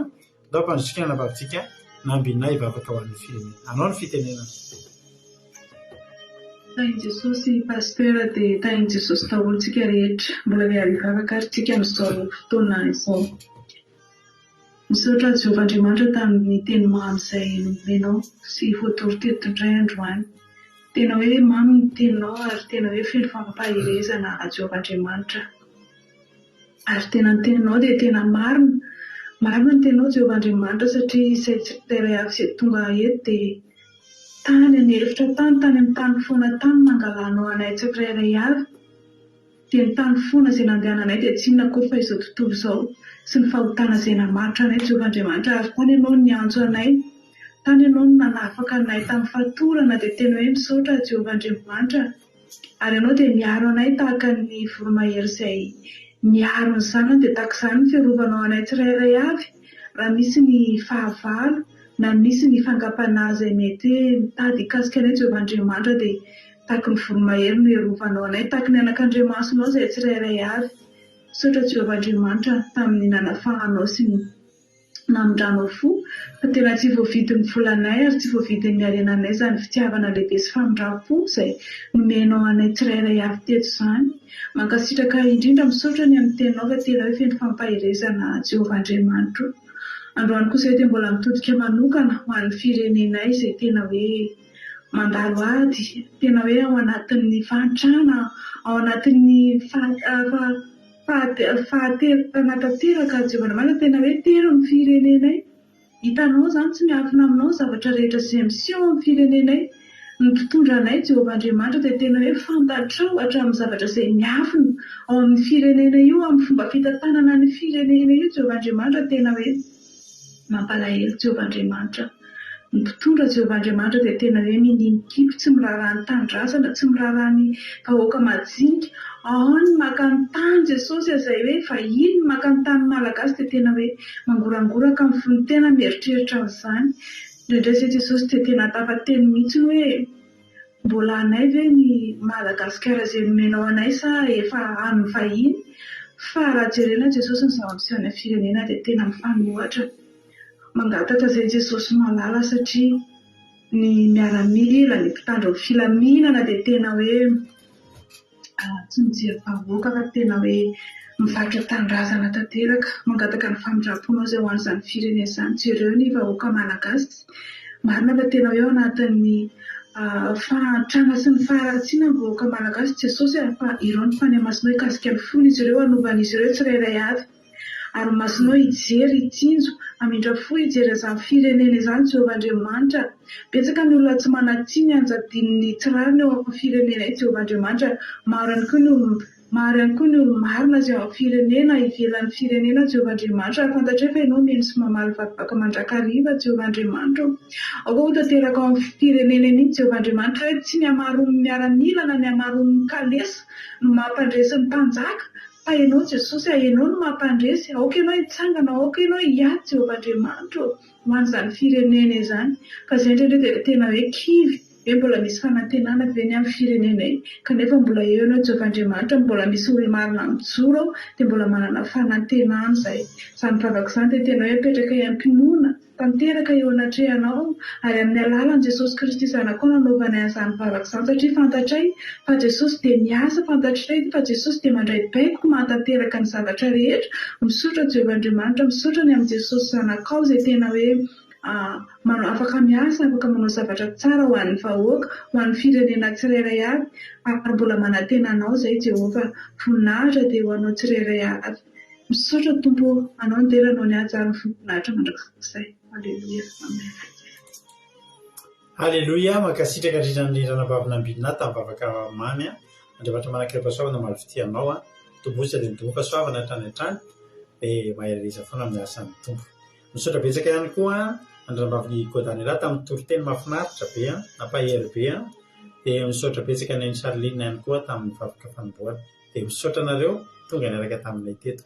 ndao ampandrosikana vavintsika na ambinina hivavaka ho an'ny firenena. Anao ny fitenena. Tahin Jesosy pastera dia tahin Jesosy daholotsika rehetra mbola miary hivavaka ary tsika amin'izao fotoana izao. Misaotra Jehovah Andriamanitra tamin'ny teny mamy izay nomenao sy voatory teto indray androany. Tena hoe mamy ny teninao ary tena hoe feno fampahirezana Jehovah Andriamanitra. Ary tena ny teninao dia tena marina ny teninao Jehovah Andriamanitra satria izay tsirairay avy izay tonga eto dia tany any efitra tany amin'ny tany foana tany nangalanao anay tsirairay avy. Dia ny tany foana izay nandehananay dia tsy inona koa fa izao tontolo izao sy ny fahotana izay namaritra anay Jehovah Andriamanitra. Ary tany ianao no niantso anay, tany ianao no nanafaka anay tamin'ny fahatorana dia tena hoe misaotra Jehovah Andriamanitra. Ary ianao dia miaro anay tahaka ny voromahery izay miaro ny zanany dia tahaka izany ny fiarovanao anay tsirairay avy. Raha misy ny fahavalo na misy ny fangapana izay mety hoe mitady hikasika anay Jehovah Andriamanitra dia tahaka ny voromahery no iarovanao anay, tahaka ny anak'Andriamasonao izay tsirairay avy. Misaotra Jehovah Andriamanitra tamin'ny nanafahanao sy ny na amin'ndrano fo fa tena tsy voavidin'ny volanay ary tsy voavidin'ny arenanay izany fitiavana lehibe sy famindram-po izay nomenao anay tsirairay avy teto izany. Mankasitraka indrindra misaotra ny amin'ny teninao fa tena hoe feno fampahirezana Jehovah Andriamanitra. Androany kosa dia mbola mitodika manokana ho an'ny firenenay izay tena hoe mandalo ady, tena hoe ao anatin'ny fahantrana, ao anatin'ny fanatanteraka Jehovah Andriamanitra, tena hoe tero ny firenenay. Hitanao izany tsy miafina aminao zavatra rehetra izay miseho amin'ny firenenay. Ny mpitondranay Jehovah Andriamanitra dia tena hoe fantatrao hatramin'ny zavatra izay miafina ao amin'ny firenena io, amin'ny fomba fitantanana ny firenena io. Jehovah Andriamanitra tena hoe mampalahelo Jehovah Andriamanitra. Ny mpitondra Jehovah Andriamanitra dia tena hoe mininikipo, tsy miraharaha ny tanindrazana, tsy miraharaha ny vahoaka majinika. Ao ny maka ny tany Jesosy izay hoe vahiny maka ny tany malagasy dia tena hoe mangorangoraka amin'ny fonintena mieritreritra amin'izany. Indraindray izay Jesosy dia tena tafateny mihitsy hoe mbola anay ve ny Madagasikara izay nomenao anay sa efa any vahiny? Fa raha jerena Jesosy ny zava-miseho any firenena dia tena mifanohatra. Mangatatra izay Jesosy malala satria ny miaramila, ny mpitandro ny filaminana dia tena hoe tsy mijery vahoaka fa tena hoe mivarotra tanindrazana tanteraka. Mangataka ny famindram-ponao izay ho an'izany firenena izany. Jereo ny vahoaka malagasy, marina fa tena hoe ao anatin'ny fahantrana sy ny faharatsiana ny vahoaka malagasy Jesosy, fa ireo ny fanemasinao hikasika ny fony izy ireo, hanovan'izy ireo tsirairay avy. Ary masinao hijery hitsinjo hamindra fo hijery izany firenena izany Jehovah Andriamanitra. Betsaka ny olona tsy manatsiny hanjadin'ny tsirariny eo amin'ny firenena Jehovah Andriamanitra. Maro ihany koa ny olo marina izay ao amin'ny firenena, ivelan'ny firenena Jehovah Andriamanitra. Fantatra fa ianao meno sy mamaly vakivaky mandrakariva Jehovah Andriamanitra. Ao koa ho tanteraka ao amin'ny firenena iny Jehovah Andriamanitra hoe tsy ny hamaroan'ny miaramila na ny hamaroan'ny kalesa no mampandresy ny mpanjaka, fa ianao Jesosy, ianao no mampandresy. Aoka ianao hitsangana, aoka ianao hiady Jehovah Andriamanitra ho an'izany firenena izany. Fa izay indrindra dia tena hoe kivy hoe mbola misy fanantenana ve ny amin'ny firenenay, kanefa mbola eo ianao Jehovah Andriamanitra, mbola misy olona marina mijoro ao dia mbola manana fanantenana izay. Izany vavaka izany dia tena hoe petraka iampinoana tanteraka eo anatrehanao, ary amin'ny alalan'i Jesosy Kristy zanakao nanaovanay an'izany vavaka izany, satria fantatray fa Jesosy dia miasa, fantatray fa Jesosy dia mandray baiko mahatanteraka ny zavatra rehetra. Misaotra Jehovah Andriamanitra, misaotra ny amin'ny Jesosy zanakao izay tena hoe afaka miasa, afaka manao zavatra tsara ho an'ny vahoaka, ho an'ny firenena tsirairay avy, ary mbola manantena anao izay Jehovah. Voninahitra dia ho anao tsirairay avy. Misaotra Tompo, anao ny deranao ny hajan'ny voninahitra mandrakizay. Aleluia. Amen. Aleluia. Mankasitraka indrindra vavinambidina tamin'ny vavaka mamy Andriamanitra manankiray pasoavana maro fitianao tobosa dia mitomboka soavana hatrany hatrany dia mahirariza foana amin'ny asan'ny Tompo. Misaotra betsaka ihany koa andram-bavy Godaniela tamin'ny toriteny mahafinaritra be, nampahery be. Dia misaotra betsaka ny Charline ihany koa tamin'ny vavaka fanombohana. Dia misaotra anareo tonga niaraka taminay teto.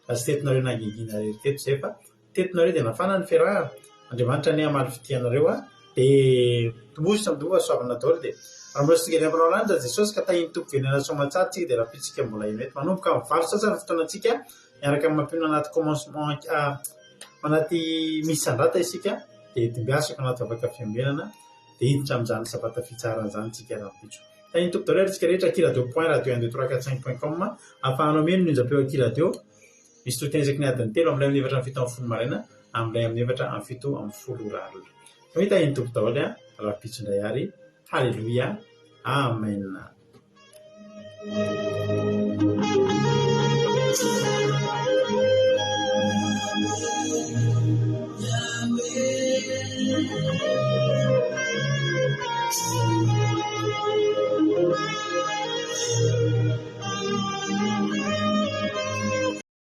Raha sy tetinareo nangingina rery teto izay fa tetinareo dia nafana ny fiarahana. Andriamanitra ny hamaly fitianareo dia tombositra mitomboka soavana daholo. Dia raha mbola tsy tonga ny ampanao lanitra Jesosy ka tahiny tompo venena soamantsara dia rapitsika mbola eny eto manomboka amin'ny valo sasany fotoanantsika miaraka amin'ny mampino anaty commencement anaty misy sandrata isika dia timbiasako anaty vavaka fiambenana dia hiditra amin'izany sabata fitsarana izany tsika rapitso. Tahiny tompo daholo tsika rehetra kiradio.radio123.com ahafahanao meno ny injapeo akiradio. Misy totenizaka ny adiny telo amin'ilay amin'ny efatra amin'ny fito amin'ny folo maraina, amin'ilay amin'ny efatra amin'ny fito amin'ny folo rary. Tahiny tompo daholo rapitso indray ary. Haleluia. Amen.